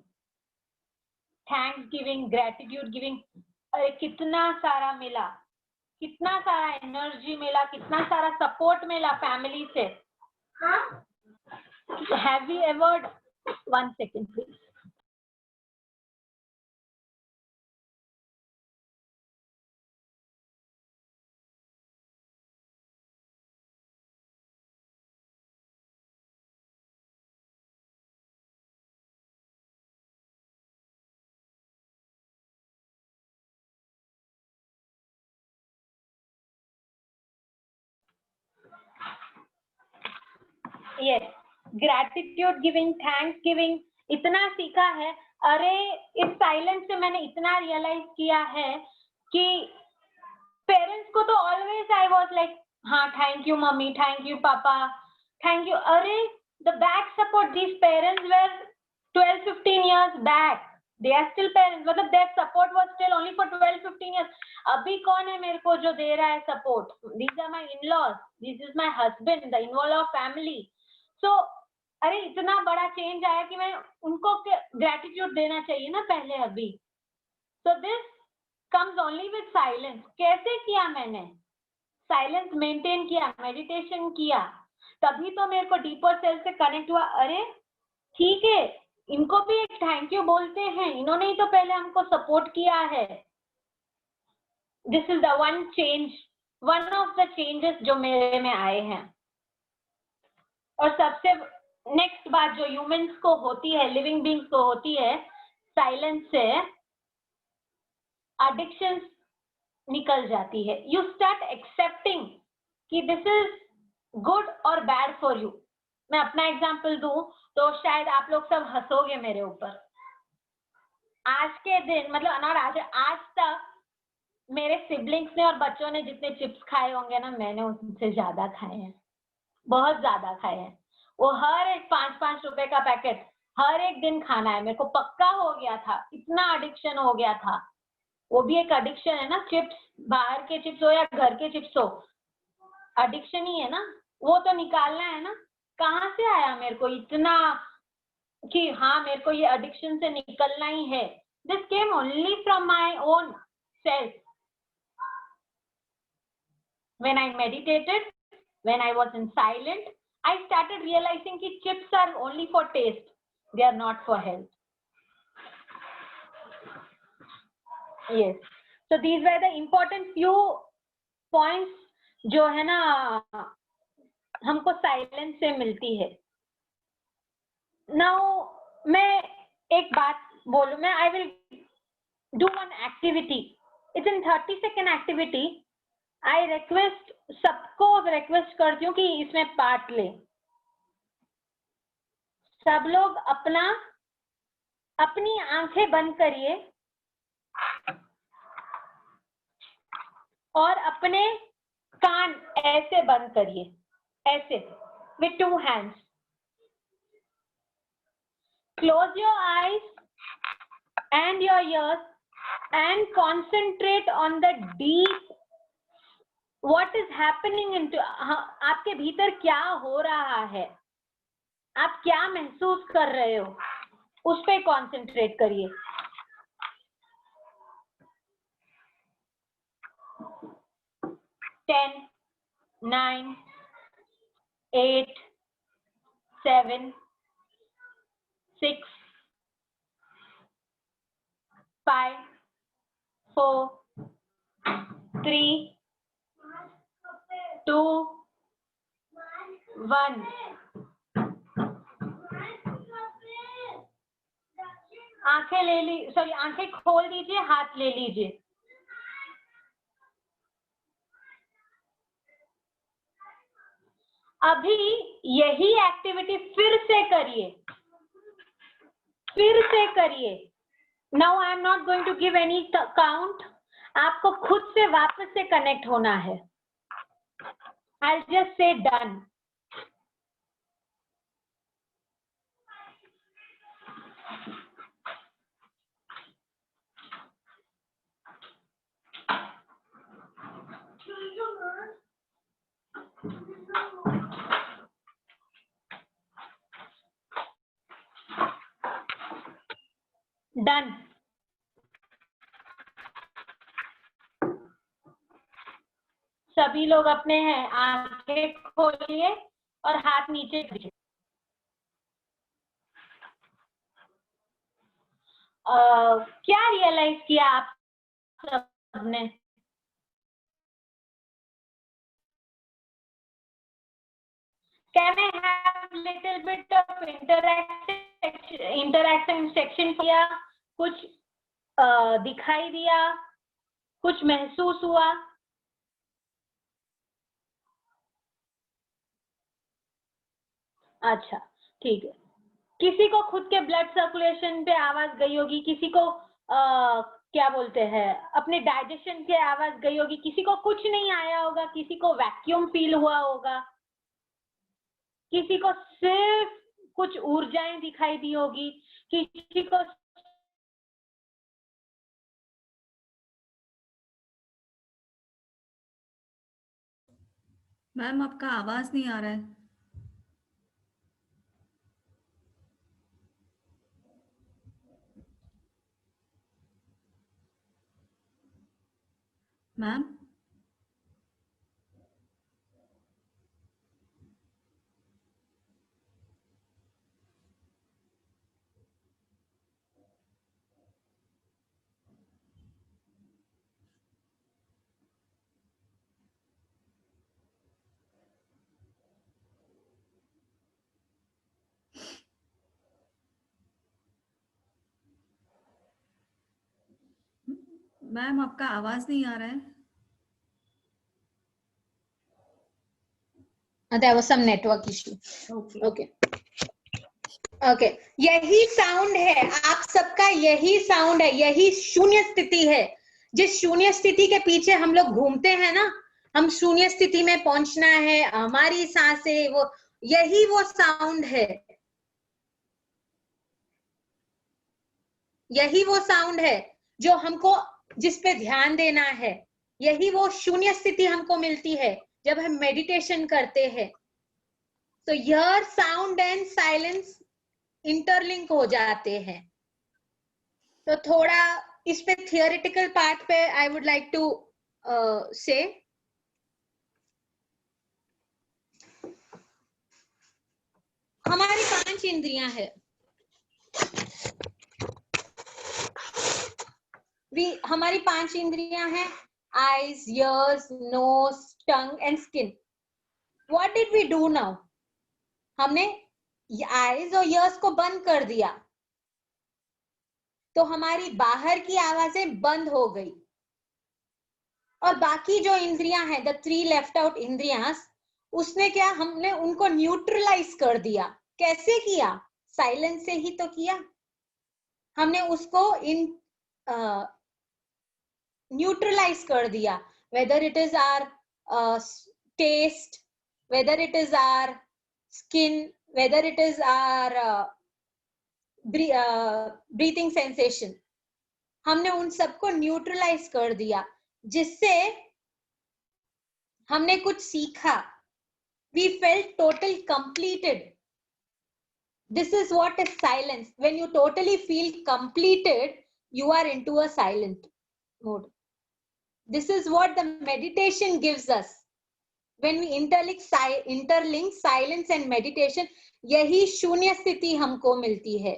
thanks giving, gratitude giving. अरे कितना सारा मिला, कितना सारा एनर्जी मिला, कितना सारा सपोर्ट मिला फैमिली से. Have you ever, 1 second please. Yes, gratitude giving, thanks giving, इतना सीखा है. अरे इस साइलेंस से मैंने इतना रियलाइज किया है कि पेरेंट्स को तो ऑलवेज आई वाज लाइक, हाँ thank you mummy, thank you papa, thank you. अरे the back support, these parents were 12-15 years back, they are still parents, मतलब their support was still only for 12-15 years. अभी कौन है मेरे को जो दे रहा है support? These are my in-laws, this is my husband, the involved family. So अरे इतना बड़ा चेंज आया कि मैं उनको ग्रेटिट्यूड देना चाहिए ना पहले अभी. So this comes only with silence. कैसे किया मैंने? साइलेंस मेंटेन किया, मेडिटेशन किया, तभी तो मेरे को डीपर सेल्फ से कनेक्ट हुआ. अरे ठीक है, इनको भी एक थैंक यू बोलते हैं, इन्होंने ही तो पहले हमको सपोर्ट किया है. This is the one change, one of the changes जो मेरे में आए हैं. और सबसे नेक्स्ट बात जो ह्यूमंस को होती है, लिविंग बींग्स को होती है, साइलेंस से एडिक्शंस निकल जाती है. यू स्टार्ट एक्सेप्टिंग कि दिस इज गुड और बैड फॉर यू. मैं अपना एग्जांपल दूं तो शायद आप लोग सब हंसोगे मेरे ऊपर. आज के दिन, मतलब आज तक मेरे सिबलिंग्स ने और बच्चों ने जितने चिप्स खाए होंगे ना, मैंने उनसे ज्यादा खाए हैं, बहुत ज्यादा खाए हैं. वो हर एक 5-5 रुपए का पैकेट हर एक दिन खाना है. मेरे को पक्का हो गया था, इतना एडिक्शन हो गया था. वो भी एक एडिक्शन है ना, चिप्स, बाहर के चिप्स हो या घर के चिप्स हो, एडिक्शन ही है ना. वो तो निकालना है ना. कहाँ से आया मेरे को इतना कि हाँ मेरे को ये एडिक्शन से निकलना ही है? This came only from my own self. When I meditated, when I was in silent, I started realizing that chips are only for taste, they are not for health. Yes, so these were the important few points जो है ना हमको silence से मिलती है. Now मैं एक बात बोलूं, मैं I will do one activity. It's in 30-second activity. I request, सबको रिक्वेस्ट करती हूँ कि इसमें पार्ट ले. सब लोग अपनी आंखें बंद करिए और अपने कान ऐसे बंद करिए, ऐसे with 2 hands. Close your eyes and your ears and concentrate on the deep, what is happening into, आपके भीतर क्या हो रहा है, आप क्या महसूस कर रहे हो, उस पे कॉन्सेंट्रेट करिए. Ten, 9, 8, 7, 6, 5, 4, 3, 2, 1. आंखें ले ली, सॉरी आंखें खोल दीजिए, हाथ ले लीजिए. अभी यही एक्टिविटी फिर से करिए, फिर से करिए. Now I am not going to give any count. आपको खुद से वापस से कनेक्ट होना है। I'll just say done. Done. सभी लोग अपने हैं आंखें खोलिए और हाथ नीचे करिए। क्या रियलाइज किया आप सबने? Can I have little bit of interaction section किया? कुछ दिखाई दिया, कुछ महसूस हुआ? अच्छा ठीक है। किसी को खुद के ब्लड सर्कुलेशन पे आवाज गई होगी, किसी को क्या बोलते हैं अपने डाइजेशन के आवाज गई होगी, किसी को कुछ नहीं आया होगा, किसी को वैक्यूम फील हुआ होगा, किसी को सिर्फ कुछ ऊर्जाएं दिखाई दी होगी, किसी को मैम आपका आवाज नहीं आ रहा है। मैम मैम आपका आवाज नहीं आ रहा है। There was some network issue. Okay. यही साउंड है, आप सबका यही साउंड है, यही शून्य स्थिति है। जिस शून्य स्थिति के पीछे हम लोग घूमते हैं ना, हम शून्य स्थिति में पहुंचना है, हमारी सांसें, वो यही वो साउंड है, यही वो साउंड है जो हमको, जिस पे ध्यान देना है। यही वो शून्य स्थिति हमको मिलती है जब हम मेडिटेशन करते हैं। तो here sound and silence interlink हो जाते हैं। तो थोड़ा इस पे थियोरेटिकल पार्ट पे आई वुड लाइक टू से हमारी 5 इंद्रियां हैं। हमारी 5 इंद्रियां हैं, eyes, ears, nose, tongue and skin. What did we do now? हमने आईज और ईयर्स को बंद कर दिया, तो हमारी बाहर की आवाजें बंद हो गई, और बाकी जो इंद्रियां हैं, द 3 लेफ्ट आउट इंद्रियां, उसने क्या, हमने उनको न्यूट्रलाइज कर दिया। कैसे किया? साइलेंस से ही तो किया। हमने उसको न्यूट्रलाइज कर दिया, whether it is our taste, whether it is our skin, whether it is our breathing sensation. हमने उन सबको न्यूट्रलाइज कर दिया, जिससे हमने कुछ सीखा। We felt totally completed. This is what is silence. When you totally feel completed, you are into a silent mode. This is what the meditation gives us. When we interlink silence and meditation, यही शून्य स्थिति हमको मिलती है।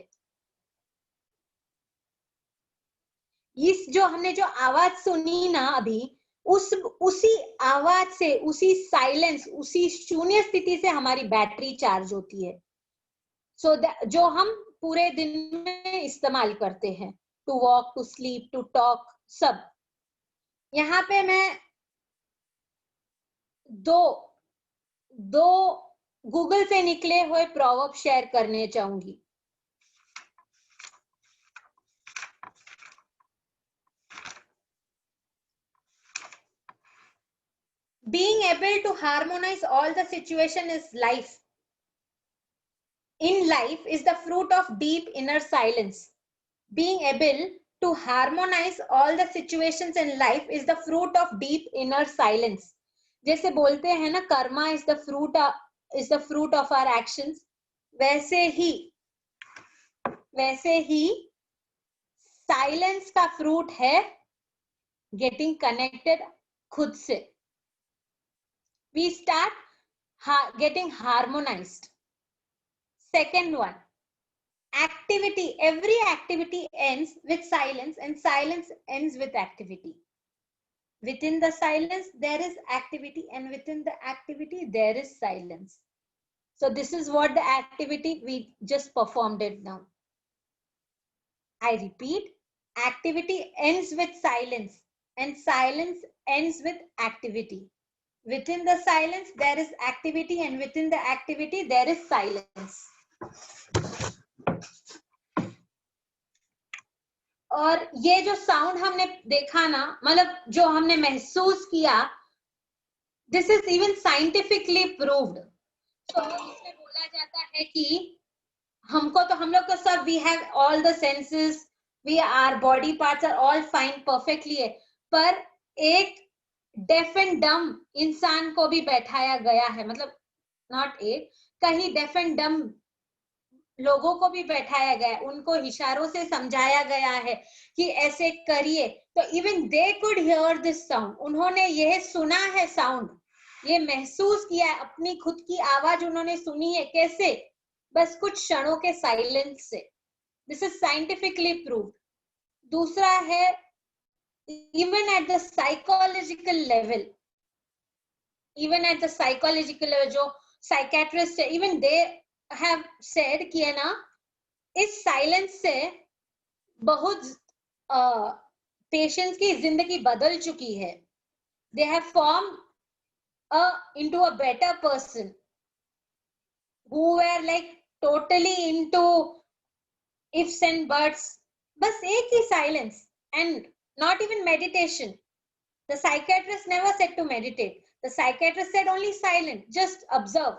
इस जो हमने जो आवाज सुनी ना अभी, उसी आवाज से, उसी साइलेंस, उसी शून्य स्थिति से हमारी बैटरी चार्ज होती है। सो जो हम पूरे दिन में इस्तेमाल करते हैं, to walk, to sleep, to talk, सब। यहाँ पे मैं दो गूगल से निकले हुए प्रॉवर्ब शेयर करने चाहूंगी। being able to harmonize all the situation is life. In life is the fruit of deep inner silence. Being able to harmonize all the situations in life is the fruit of deep inner silence. जैसे बोलते हैं ना, Karma is the fruit of our actions. वैसे ही silence का fruit है getting connected खुद से. We start getting harmonised. Second one, activity. Every activity ends with silence and silence ends with activity. Within the silence there is activity and within the activity there is silence. So this is what the activity we just performed it now. I repeat, activity ends with silence and silence ends with activity. Within the silence there is activity and within the activity there is silence. और ये जो sound हमने देखा ना, मतलब जो हमने महसूस किया, this is even scientifically proved. तो इसमें बोला जाता है कि हम लोग को सब, we have all the senses, we are body parts are all fine perfectly है, पर एक डेफ एंड डम इंसान को भी बैठाया गया है, मतलब नॉट एक, कहीं डेफ एंड डम लोगों को भी बैठाया गया, उनको इशारों से समझाया गया है कि ऐसे करिए, तो even they could hear this sound. उन्होंने यह सुना है साउंड, ये महसूस किया है, अपनी खुद की आवाज उन्होंने सुनी है. कैसे? बस कुछ क्षणों के साइलेंस से. This is scientifically proved. दूसरा है, even at the psychological level, जो साइकेट्रिस्ट है, इवन दे have said कि है ना, इस साइलेंस से बहुत पेशेंट्स की जिंदगी बदल चुकी है. they have formed into a better person who were like totally into ifs and buts. बस एक ही silence and not even meditation. The psychiatrist never said to meditate. The psychiatrist said only silent, just observe.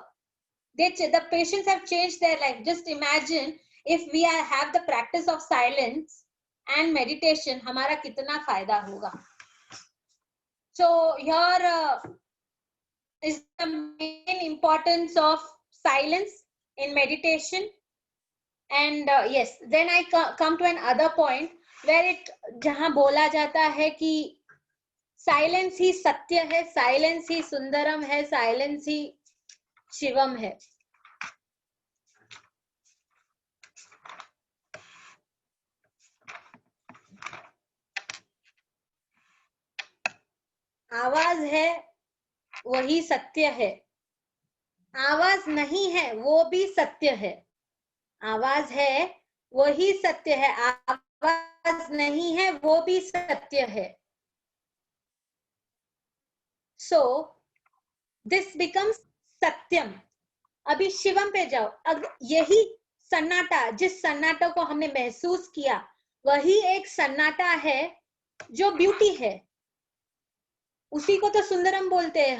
The patients have changed their life. Just imagine if we have the practice of silence and meditation, हमारा कितना फायदा होगा. So here is the main importance of silence in meditation. And yes, then I come to another point where जहाँ बोला जाता है कि silence ही सत्य है, साइलेंस ही सुंदरम है, साइलेंस ही शिवम है. आवाज है वही सत्य है, आवाज नहीं है वो भी सत्य है. आवाज है वही सत्य है, आवाज नहीं है वो भी सत्य है. So this becomes सत्यम. अभी शिवम पे जाओ. अगर यही सन्नाटा, जिस सन्नाटा को हमने महसूस किया, वही एक सन्नाटा है जो ब्यूटी है. उसी को तो सुंदरम बोलते हैं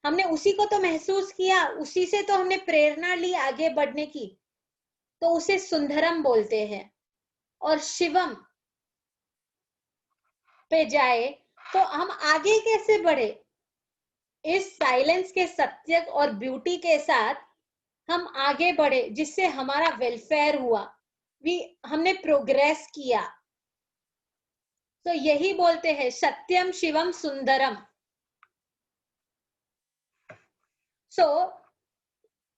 हमने उसी को तो महसूस किया, उसी से तो हमने प्रेरणा ली आगे बढ़ने की, तो उसे सुंदरम बोलते हैं. और शिवम पे जाए तो हम आगे कैसे बढ़े? इस साइलेंस के सत्य और ब्यूटी के साथ हम आगे बढ़े, जिससे हमारा वेलफेयर हुआ, हमने प्रोग्रेस किया. तो यही बोलते हैं सत्यम शिवम सुंदरम. सो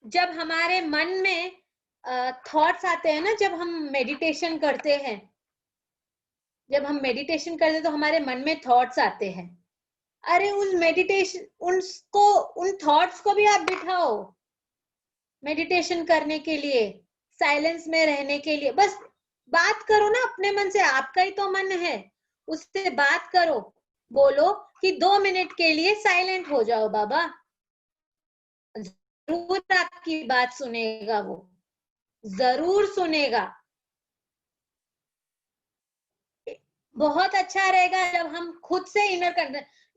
जब हमारे मन में थॉट्स आते हैं ना, जब हम मेडिटेशन करते हैं, तो हमारे मन में थॉट्स आते हैं. अरे उन थॉट्स को भी आप बिठाओ मेडिटेशन करने के लिए, साइलेंस में रहने के लिए. बस बात करो ना अपने मन से, आपका ही तो मन है, उससे बात करो. बोलो कि 2 मिनट के लिए साइलेंट हो जाओ बाबा, जरूर आपकी बात सुनेगा, वो जरूर सुनेगा. बहुत अच्छा रहेगा जब हम खुद से इनर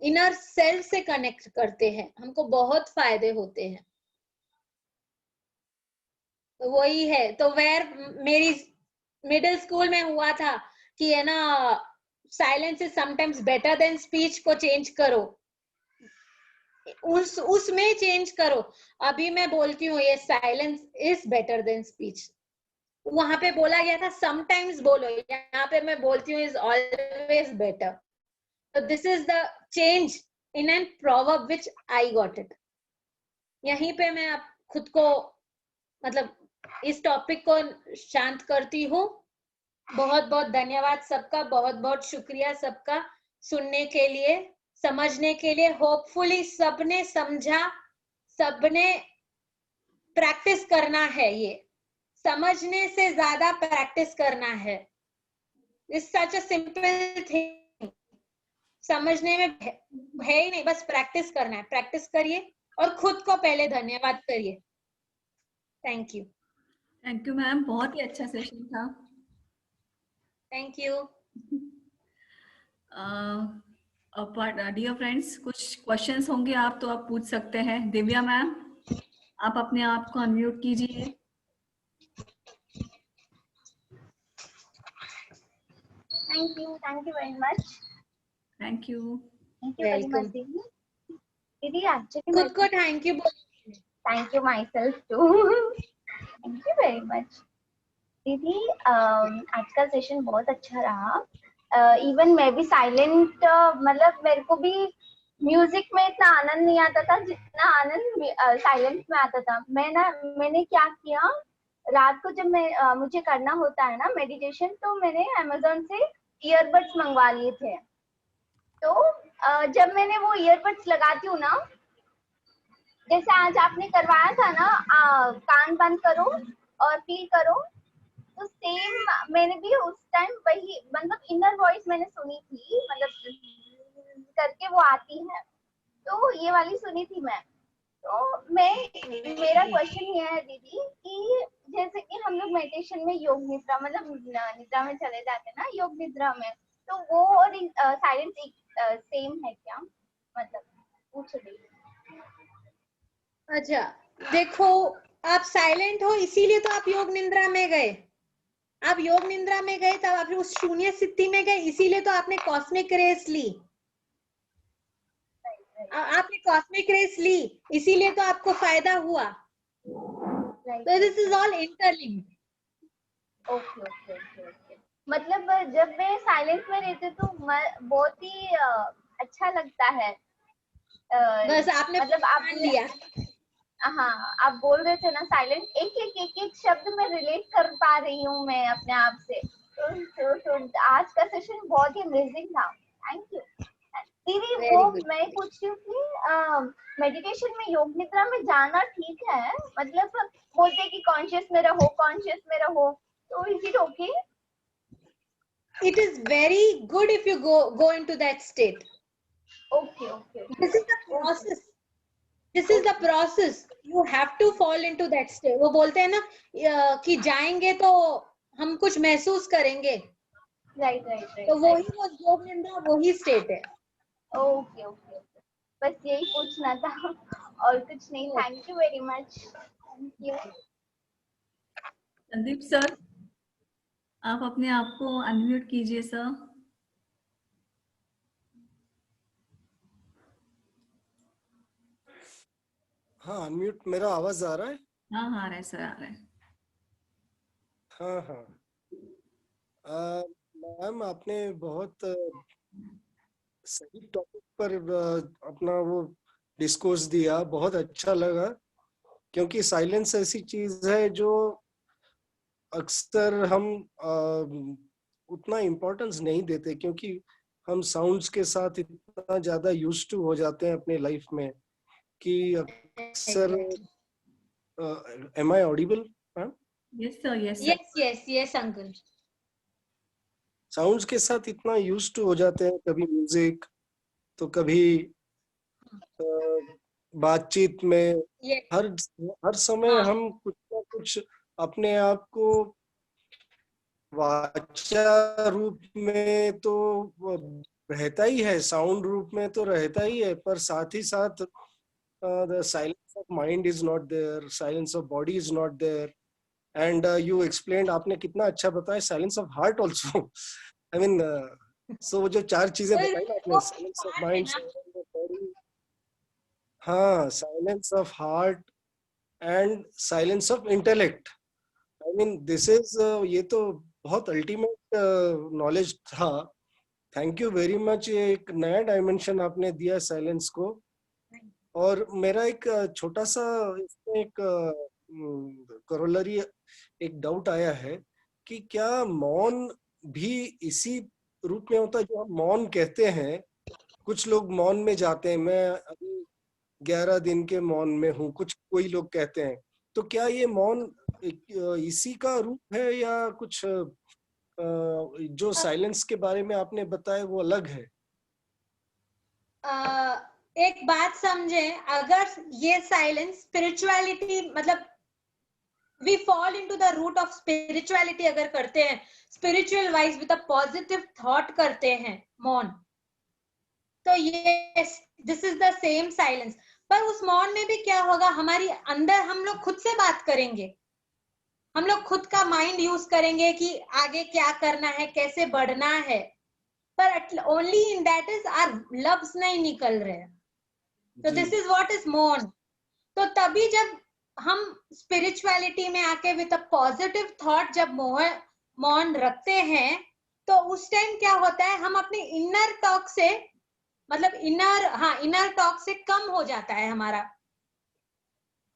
इनर सेल्फ से कनेक्ट करते हैं, हमको बहुत फायदे होते हैं। तो वही है। तो मेरी मिडिल स्कूल में हुआ था कि है ना, silence is sometimes better than speech को चेंज करो, उसमें चेंज करो। अभी मैं बोलती हूँ ये silence is better than speech. वहां पे बोला गया था समटाइम्स बोलो, यहाँ पे मैं बोलती हूँ इज ऑलवेज बेटर। तो this is the change in an proverb which I got it. यहीं पे मैं आप खुद को मतलब इस टॉपिक को शांत करती हूँ। बहुत बहुत धन्यवाद सबका, बहुत बहुत शुक्रिया सबका सुनने के लिए, समझने के लिए। होपफुली सबने समझा, सबने प्रैक्टिस करना है, ये समझने से ज्यादा प्रैक्टिस करना है। It's such a simple thing, समझने में है ही नहीं, बस प्रैक्टिस करना है। प्रैक्टिस करिए और खुद को पहले धन्यवाद करिए। थैंक यू मैम, बहुत ही अच्छा सेशन था। Thank you. डियर फ्रेंड्स, कुछ क्वेश्चंस होंगे आप तो आप पूछ सकते हैं। दिव्या मैम, आप अपने आप को अनम्यूट कीजिए। Thank you very much. Thank you. Thank you very much, welcome. Didi, actually, खुद को थैंक यू बोल। thank you myself too. Thank you very much. दीदी, आज का सेशन बहुत अच्छा रहा। इवन मैं भी साइलेंट, मतलब मेरे को भी म्यूजिक में इतना आनंद नहीं आता था जितना आनंद साइलेंस में आता था। मैंने क्या किया, रात को जब मुझे करना होता है ना मेडिटेशन, तो मैंने अमेज़न से ईयरबड्स मंगवा लिए थे। तो जब मैंने वो ईयरबड्स लगाती हूँ ना, जैसे आज आपने करवाया था ना, कान बंद करो और फील करो, तो सेम मैंने भी उस टाइम वही, मतलब इनर वॉइस मैंने सुनी थी, मतलब करके वो आती है, तो ये वाली सुनी थी मैं। तो मेरा क्वेश्चन ये है दीदी कि जैसे कि हम लोग मेडिटेशन में योग निद्रा, मतलब निद्रा में चले जाते हैं ना, योग निद्रा में, तो वो और साइलेंस सेम है क्या, मतलब पूछ रही। अच्छा देखो, आप साइलेंट हो इसीलिए तो आप योग निद्रा में गए। आप योग निद्रा में गए तब आप उस शून्य स्थिति में गए, इसीलिए तो आपने कॉस्मिक रेस ली। आपने कॉस्मिक रेस ली, इसीलिए तो आपको फायदा हुआ। तो this is all interlinked. Okay. मतलब जब मैं साइलेंस में रहती तो बहुत ही अच्छा लगता है। बस आपने मतलब आप लिया। हाँ, आप बोल रहे थे ना साइलेंस, एक शब्द में रिलेट कर पा रही हूँ मैं अपने आप से। तो आज का सेशन बहुत ही अमेजिंग था। थैंक यू दीदी। वो मैं पूछ रही हूँ कि मेडिटेशन में योग निद्रा में जाना ठीक है, मतलब बोलते कि कॉन्शियस में रहो, तो is it okay? It is very good if you go into that state. Okay. This is the process. This is the process. You have to fall into that state. वो बोलते हैं ना कि जाएंगे तो हम कुछ महसूस करेंगे। राइट। तो वही वो योग निद्रा वही स्टेट है। ओके। बस यही पूछना था और कुछ नहीं। Thank you very much. Thank you. Sandeep sir, आप अपने आप को अनम्यूट कीजिए सर। हाँ, अनम्यूट। मेरा आवाज आ रहा है? हाँ आ रहा है सर, आ रहा है। हाँ। मैम, आपने बहुत सही टॉपिक पर अपना वो डिस्कोर्स दिया, बहुत अच्छा लगा। क्योंकि साइलेंस ऐसी चीज है जो अक्सर हम उतना इम्पोर्टेंस नहीं देते, क्योंकि हम साउंड्स के साथ इतना ज्यादा यूज्ड टू हो जाते हैं अपने लाइफ में कि अक्सर am I audible? Yes sir, yes sir. Yes uncle. Sounds के साथ इतना यूज्ड टू हो जाते हैं, कभी म्यूजिक तो कभी बातचीत में। हर समय हम कुछ ना कुछ अपने आप को वाचा रूप में तो रहता ही है, साउंड रूप में तो रहता ही है, पर साथ ही साथ the silence of mind is not there, silence of body is not there, and you explained, आपने कितना अच्छा बताया, silence of heart also. I mean, so वो जो चार चीजें तो बताई ना आपने, वो silence of part है mind, ना, silence of body, हाँ, silence of heart and silence of intellect. I mean, this is ये तो बहुत अल्टीमेट नॉलेज था. Thank you very much. ये एक नया डायमेंशन आपने दिया साइलेंस को. और मेरा एक छोटा सा इसमें एक करोलरी एक डाउट आया है कि क्या मौन भी इसी रूप में होता है जो हम मौन कहते हैं? कुछ लोग मौन में जाते हैं, मैं अभी 11 दिन के मौन में हूँ, कोई लोग कहते हैं. तो क्या ये मौन इसी का रूप है या कुछ जो साइलेंस के बारे में आपने बताया वो अलग है? एक बात समझे, अगर ये साइलेंस स्पिरिचुअलिटी, मतलब we fall into the route of spirituality अगर करते हैं, spiritual wise with a positive thought करते हैं मौन, तो ये this is the same silence. पर उस मौन में भी क्या होगा, हमारी अंदर हम लोग खुद से बात करेंगे, हम लोग खुद का माइंड यूज करेंगे कि आगे क्या करना है, कैसे बढ़ना है, पर only in that is are लफ्ज नहीं निकल रहे. तो दिस इज व्हाट इज मौन. तो तभी जब हम स्पिरिचुअलिटी में आके विद अ पॉजिटिव थॉट जब मौन रखते हैं, तो उस टाइम क्या होता है, हम अपने इनर टॉक से, मतलब इनर टॉक से कम हो जाता है हमारा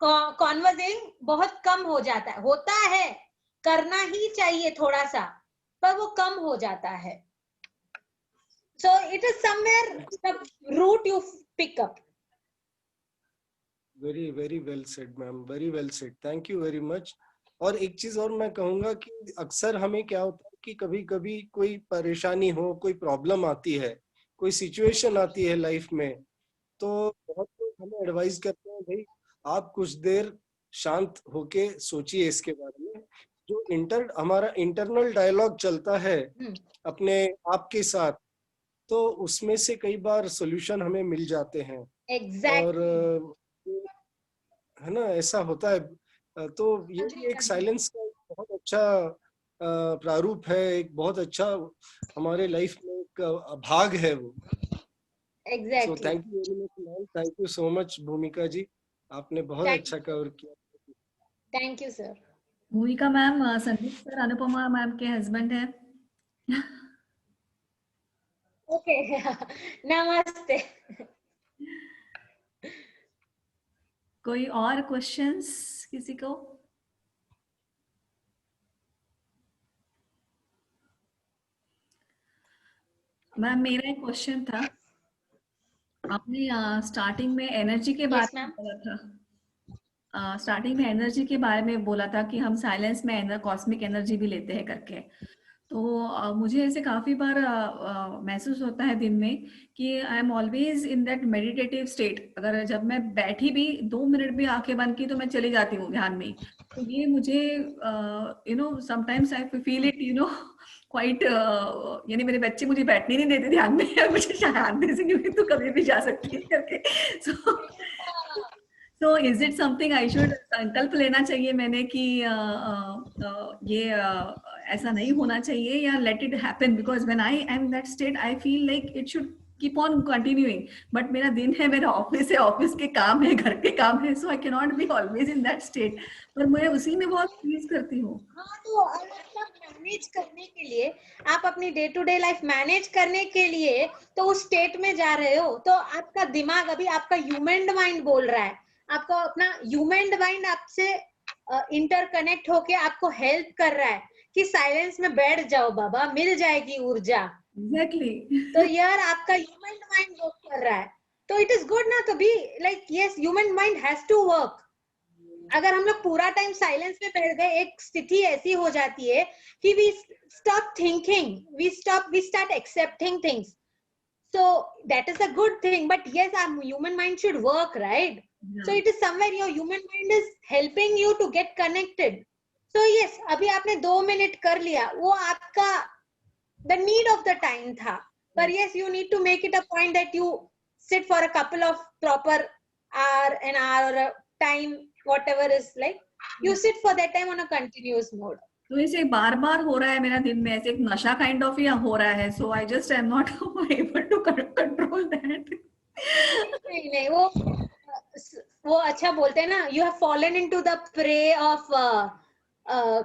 कॉन्वर्सेशन, बहुत कम हो जाता है. होता है, करना ही चाहिए थोड़ा सा, पर वो कम हो जाता है. So it is somewhere the root you pick up. Very very well said ma'am, very well said, thank you very much. और एक चीज और मैं कहूंगा कि अक्सर हमें क्या होता है कि कभी कभी कोई परेशानी हो, कोई प्रॉब्लम आती है, कोई सिचुएशन आती है लाइफ में, तो बहुत लोग हमें एडवाइस करते हैं, भाई आप कुछ देर शांत होके सोचिए इसके बारे में. जो हमारा इंटरनल डायलॉग चलता है अपने आप के साथ, तो उसमें से कई बार सॉल्यूशन हमें मिल जाते हैं. Exactly. और है ना, ऐसा होता है. तो ये भी एक साइलेंस का एक बहुत अच्छा प्रारूप है, एक बहुत अच्छा हमारे लाइफ में एक भाग है वो. Exactly. So thank you very much ma'am, thank you so much Bhumika ji, आपने बहुत अच्छा कवर किया. Thank you sir. Bhumika ma'am Sandeep sir Anupama ma'am के हस्बैंड है. ओके. नमस्ते. कोई और क्वेश्चंस किसी को? मैम मेरा एक क्वेश्चन था, आपने स्टार्टिंग में एनर्जी के बारे में बोला था, स्टार्टिंग में एनर्जी के बारे में बोला था कि हम साइलेंस में कॉस्मिक एनर्जी भी लेते हैं करके. तो मुझे ऐसे काफी बार महसूस होता है दिन में कि I am always in that meditative state. अगर जब मैं बैठी भी 2 मिनट भी आंखें बंद की तो मैं चली जाती हूँ ध्यान में. तो ये मुझे sometimes I feel it quite, यानी मेरे बच्चे मुझे बैठने नहीं देते ध्यान में, मुझे शांति से, क्योंकि तू कभी भी जा सकती है करके. So is it something I should संकल्प लेना चाहिए मैंने कि ये ऐसा नहीं होना चाहिए, या let it happen, because when I am in that state I feel like it should keep on continuing. But मेरा दिन है, मेरा ऑफिस है, ऑफिस के काम है, घर के काम है, so I cannot be always in that state. पर मैं उसी में बहुत फील करती हूँ. हाँ, तो मैनेज करने के लिए, आप अपनी day to day life manage करने के लिए तो उस स्टेट में जा रहे हो, तो आपका दिमाग, अभी आपका ह्यूमन माइंड बोल रहा है, आपको अपना ह्यूमन माइंड आपसे इंटरकनेक्ट होके आपको हेल्प कर रहा है कि साइलेंस में बैठ जाओ बाबा, मिल जाएगी ऊर्जा. Exactly. तो यार आपका ह्यूमन माइंड वर्क कर रहा है, तो इट इज गुड ना, तो be like yes, human mind has to work. अगर हम लोग पूरा टाइम साइलेंस में बैठ गए, एक स्थिति ऐसी हो जाती है कि we stop thinking, we start accepting things. So that is a good thing, but yes, our human mind should work, right? Yeah. So it is somewhere your human mind is helping you to get connected. So yes, अभी आपने 2 minute कर लिया, वो आपका the need of the time था, But yes, you need to make it a point that you sit for a couple of proper an hour or a time, whatever is like, you sit for that time on a continuous mode. तो इसे बार बार हो रहा है मेरा दिन में, ऐसे एक नशा काइंड ऑफ ही हो रहा है. So I just am not able to control that. नहीं, वो अच्छा बोलते हैं ना, you have fallen into the prey of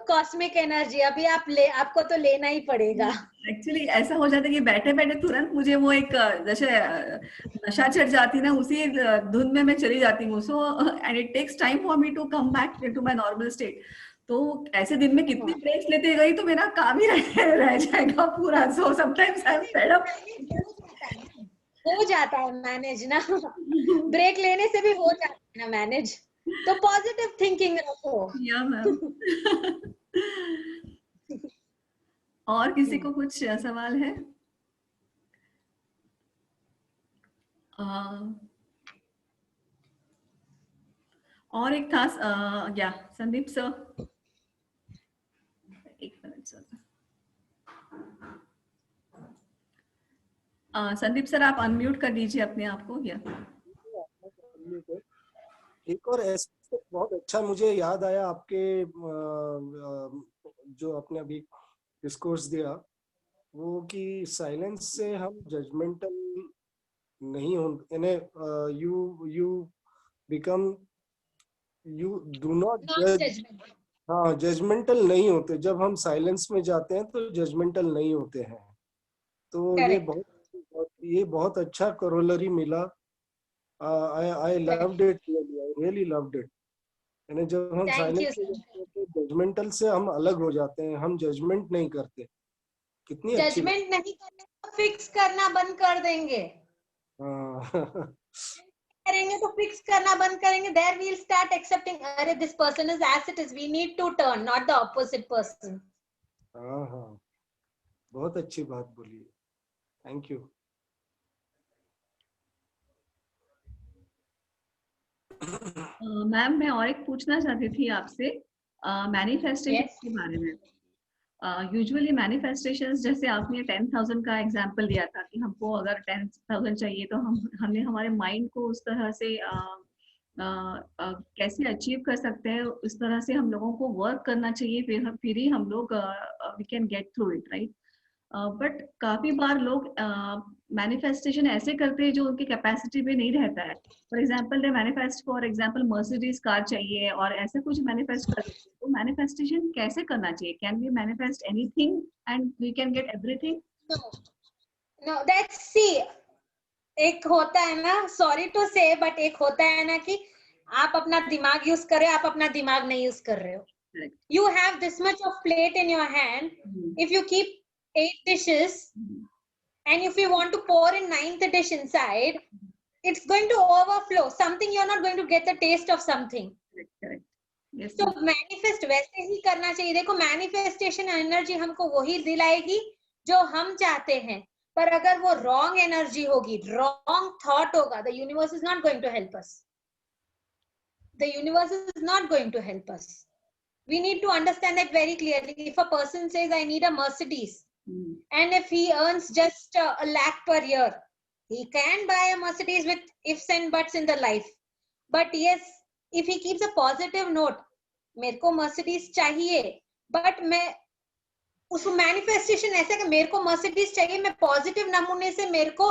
cosmic energy. अभी आपको तो लेना ही पड़ेगा. एक्चुअली ऐसा हो जाता है कि बैठे बैठे तुरंत मुझे वो एक जैसे नशा चढ़ जाती ना, उसी धुन में मैं चली जाती हूँ. So and it takes time for me to come back to my normal state. तो ऐसे दिन में कितनी ब्रेक्स लेते गई तो मेरा काम ही रह जाएगा पूरा. So sometimes I am fed up. हो जाता है मैनेज ना. ब्रेक लेने से भी हो जाता है ना मैनेज. तो पॉजिटिव थिंकिंग रखो. या मैम. और किसी को कुछ सवाल है? और एक था या संदीप सर, एक मिनट सर. संदीप सर आप अनम्यूट कर दीजिए अपने आप को. या एक और एस्पेक्ट बहुत अच्छा मुझे याद आया आपके जो आपने अभी डिस्कोर्स दिया, वो कि साइलेंस से हम जजमेंटल नहीं होते. You become, you do not जज. हाँ, जजमेंटल नहीं होते. जब हम साइलेंस में जाते हैं तो जजमेंटल नहीं होते हैं. तो ये बहुत अच्छा करोलरी मिला. I loved it. I really loved it. यानी जब हम साइलेंस में जाते हैं तो जजमेंटल से हम अलग हो जाते हैं. हम जजमेंट नहीं करते. कितनी अच्छी जजमेंट नहीं करते तो फिक्स करना बंद कर देंगे. करेंगे तो फिक्स करना बंद करेंगे. There we'll start accepting, अरे this person is as it is. We need to turn, not the opposite person. हाँ, बहुत अच्छी बात बोली. Thank you. मैम मैं और एक पूछना चाहती थी आपसे मैनिफेस्टेशन के बारे में. यूजुअली मैनिफेस्टेशंस, जैसे आपने 10,000 का एग्जांपल दिया था कि हमको अगर 10,000 चाहिए तो हमने हमारे माइंड को उस तरह से कैसे अचीव कर सकते हैं, उस तरह से हम लोगों को वर्क करना चाहिए, फिर ही हम लोग we can get through it, right. But काफी बार लोग मैनिफेस्टेशन ऐसे करते हैं जो उनकी कैपेसिटी पे नहीं रहता है. For example they manifest, for example Mercedes car चाहिए और ऐसे कुछ मैनिफेस्ट करते हैं. तो मैनिफेस्टेशन कैसे करना चाहिए? Can we manifest anything and we can get everything? No that's see, एक होता है ना, सॉरी टू से, बट एक होता है ना कि आप अपना दिमाग यूज कर रहे हो, आप अपना दिमाग नहीं यूज कर रहे हो. You have this much of plate in your hand. If you keep 8 dishes and if you want to pour in 9th dish inside, it's going to overflow something. You're not going to get the taste of something. Correct. Yes, तो manifest वैसे ही करना चाहिए. देखो, manifestation energy हमको वही दिलाएगी जो हम चाहते हैं. पर अगर वो रॉन्ग एनर्जी होगी, रॉन्ग थॉट होगा, the universe is not going to help us. The universe is not going to help us. We need to understand that very clearly. If a person says, I need a Mercedes, and if he earns just a lakh per year, he can buy a Mercedes with ifs and buts in the life. But yes, if he keeps a positive note, मेरे को Mercedes चाहिए, but मैं उस manifestation ऐसे कि मेरे को Mercedes चाहिए, मैं पॉजिटिव नमूने से, मेरे को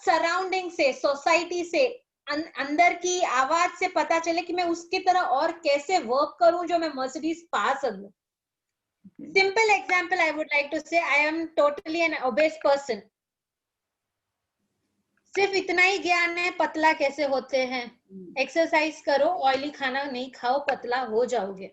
सराउंडिंग से, सोसाइटी से, अंदर की आवाज से पता चले कि मैं उसकी तरह और कैसे वर्क करूं जो मैं Mercedes पा सकूं. Simple example I would like to say, I am totally an obese person. सिर्फ इतना ही ज्ञान है पतला कैसे होते हैं. एक्सरसाइज करो, ऑयली खाना नहीं खाओ, पतला हो जाओगे.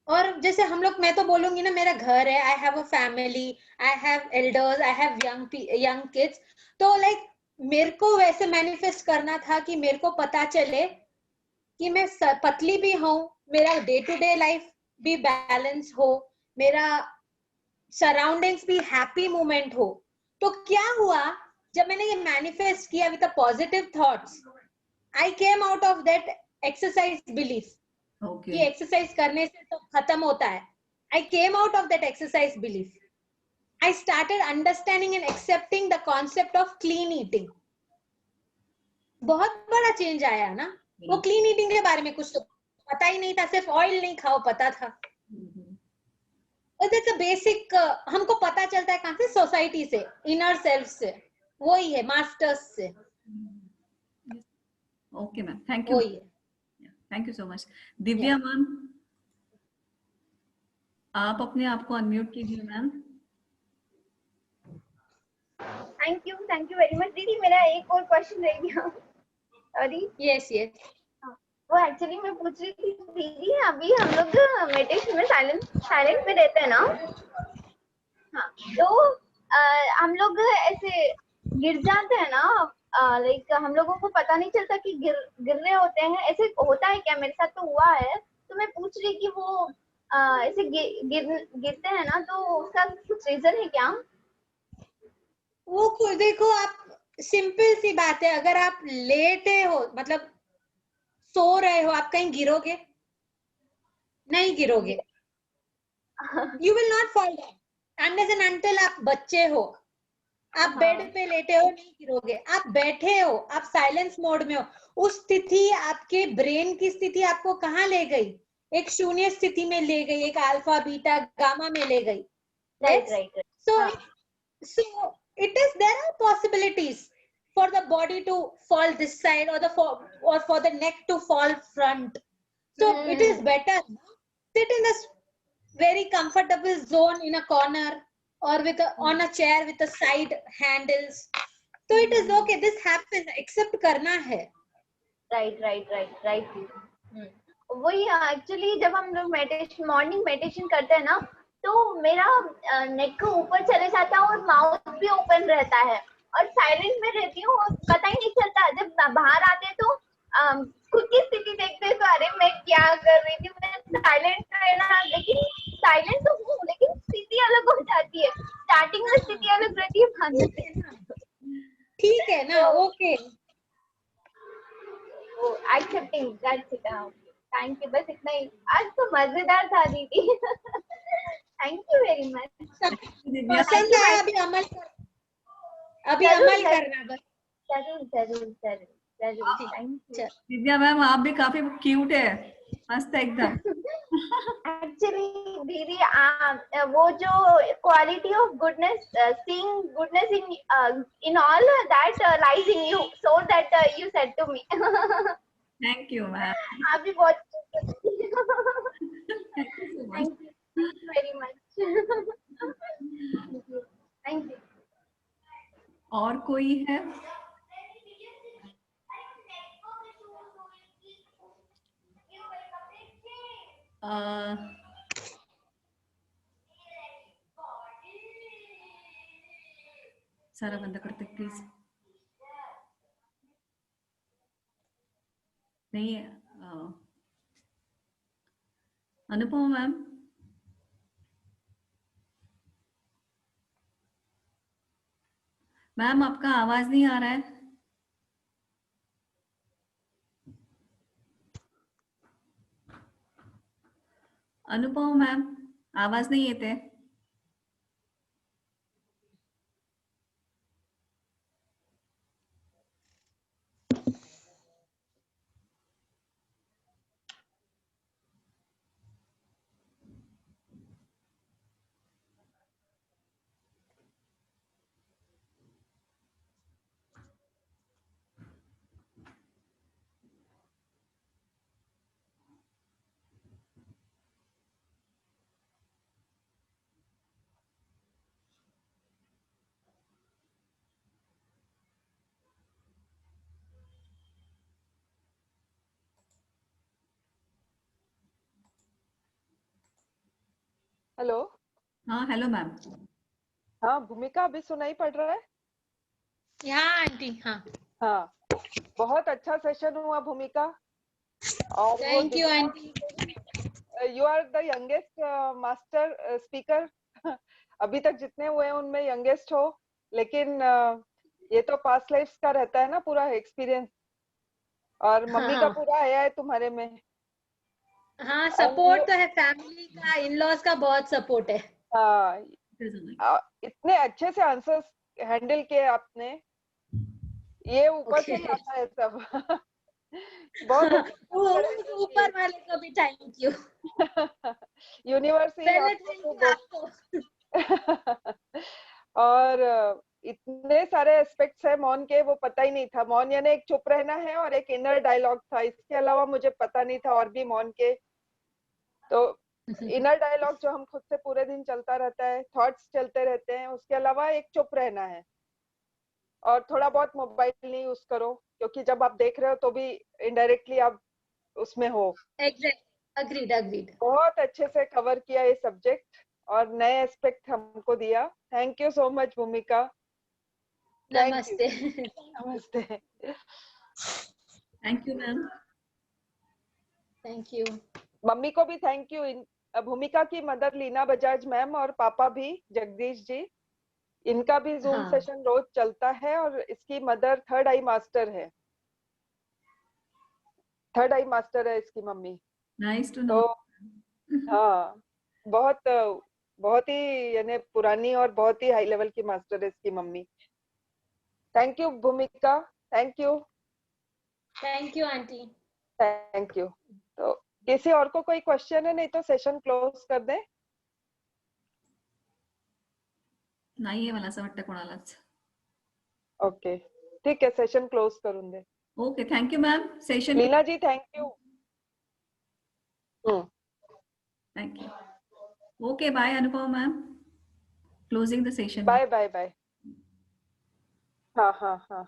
और जैसे हम लोग, मैं तो बोलूंगी ना, मेरा घर है, I have a family, I have elders, I have young kids. तो लाइक मेरे को वैसे मैनिफेस्ट करना था कि मेरे को पता चले कि मैं पतली भी हूँ, मेरा डे टू डे लाइफ भी बैलेंस हो, मेरा सराउंडिंग्स भी हैप्पी मोमेंट हो. तो क्या हुआ, जब मैंने ये मैनिफेस्ट किया with positive thoughts, I came out of that exercise belief कि एक्सरसाइज करने से तो खत्म होता है. I came out of that exercise belief. I started understanding and accepting the concept of clean eating. बहुत बड़ा चेंज आया ना. वो क्लीन ईटिंग के बारे में कुछ तो पता ही नहीं था, सिर्फ ऑयल नहीं खाओ पता था. It's a basic, हमको पता चलता है कहाँ से? सोसाइटी से, इनर सेल्फ से. वही है, मास्टर्स से. Okay ma'am, thank you. वही है. Thank you so much. Divya ma'am, आप अपने आप को अनम्यूट कीजिए ma'am. Thank you very much. दीदी मेरा एक और क्वेश्चन रह गया. सॉरी. Yes yes. वो एक्चुअली मैं पूछ रही थी दीदी, अभी हम लोग मेडिटेशन में साइलेंट में रहते हैं ना. हाँ, तो हम लोग ऐसे गिर जाते हैं ना, लाइक हम लोगों को पता नहीं चलता कि गिर रहे होते हैं. ऐसे होता है क्या? मेरे साथ तो हुआ है. तो मैं पूछ रही कि वो ऐसे गिरते हैं ना, तो उसका कुछ रीजन है क्या? वो देखो, आप सिंपल सी बात है, अगर आप लेटे हो, मतलब सो रहे हो, आप कहीं गिरोगे? नहीं गिरोगे. You will not fall down unless and until आप बच्चे हो. आप बेड पे लेटे हो, नहीं गिरोगे. आप बैठे हो, आप साइलेंस मोड में हो, उस स्थिति, आपके ब्रेन की स्थिति आपको कहाँ ले गई? एक शून्य स्थिति में ले गई, एक अल्फा बीटा गामा में ले गई. Right. So it is, there are possibilities for the body to fall this side, or for the neck to fall front. So it is better sit in a very comfortable zone in a corner, or on a chair with a side handles. So it is okay, this happens, accept करना है. Right. वही actually जब हम लोग morning meditation करते हैं ना, तो मेरा नेक को ऊपर चले जाता है और माउथ भी ओपन रहता है, और साइलेंट में रहती हूँ और पता ही नहीं चलता. जब बाहर आते हैं तो खुद की स्थिति देखते हैं तो अरे मैं क्या कर रही थी, मैं साइलेंट रहना, लेकिन साइलेंट तो हूँ, लेकिन स्थिति अलग हो जाती है. स्टार्टिंग में स्थिति अलग रहती है, बाद में. ठीक है ना? Okay. Accepting, that's it. Thank you, बस इतना ही. आज तो मजेदार था दीदी. Thank you very much. पसंद आया? अभी अमल करना बस. जरूर. Thank you. दिव्या मैम, आप भी काफी क्यूट है, मस्त है एकदम. एक्चुअली दीदी, वो जो quality of goodness, seeing goodness in all that lies in you, so that you said to me. Thank you ma'am. आप भी बहुत thank you very much. Thank you. और कोई है? सारा बंद करते प्लीज. नहीं है. अनुपमा मैम, मैम आपका आवाज नहीं आ रहा है. अनुपमा मैम, आवाज नहीं येते. हेलो. हाँ, हेलो मैम. हाँ भूमिका, अभी सुनाई पड़ रहा है? हाँ आंटी. हाँ, बहुत अच्छा सेशन हुआ भूमिका. और thank you aunty. You are the youngest master speaker. अभी तक जितने हुए हैं उनमें यंगेस्ट हो, लेकिन ये तो पास्ट लाइफ्स का रहता है ना पूरा एक्सपीरियंस, और मम्मी का पूरा आया है तुम्हारे में. हाँ, सपोर्ट तो है फैमिली का, इन लॉज का बहुत सपोर्ट है. हाँ, इतने अच्छे से आंसर्स हैंडल किए आपने, ये ऊपर से ही Okay. आता है सब। बहुत ऊपर वाले को भी थैंक यू। यूनिवर्स ही पहले आपको थैंक यू तो आपको। और इतने सारे एस्पेक्ट्स है मौन के, वो पता ही नहीं था। मौन यानी एक चुप रहना है और एक इनर डायलॉग था, इसके अलावा मुझे पता नहीं था और भी मौन के। तो इनर डायलॉग जो हम खुद से पूरे दिन चलता रहता है, थॉट्स चलते रहते हैं, उसके अलावा एक चुप रहना है और थोड़ा बहुत मोबाइल नहीं यूज करो, क्योंकि जब आप देख रहे हो तो भी इनडायरेक्टली आप उसमें हो। Exact, agreed agreed. बहुत अच्छे से कवर किया ये सब्जेक्ट और नए एस्पेक्ट हमको दिया। थैंक यू सो मच भूमिका। नमस्ते। नमस्ते। Thank you ma'am. Thank you. Mummy को भी थैंक यू। भूमिका की मदर लीना बजाज मैम और पापा भी जगदीश जी, इनका भी जूम हाँ। सेशन रोज चलता है और इसकी मदर थर्ड आई मास्टर है। थर्ड आई मास्टर है इसकी मम्मी। Nice to know. तो हाँ, बहुत ही यानी पुरानी और बहुत ही हाई लेवल की मास्टर है इसकी मम्मी। थैंक यू भूमिका, thank you. Thank you aunty. Thank you. तो किसी और को कोई क्वेश्चन है, नहीं तो सेशन क्लोज कर दें। नाहीये मला असं वाटतं कोणालाच। ओके, ठीक है, सेशन क्लोज करून दे। Okay, thank you ma'am. Session Leena ji thank you. Thank you. Okay, bye Anupama ma'am. Closing the session. Bye bye bye. हाँ हाँ हाँ।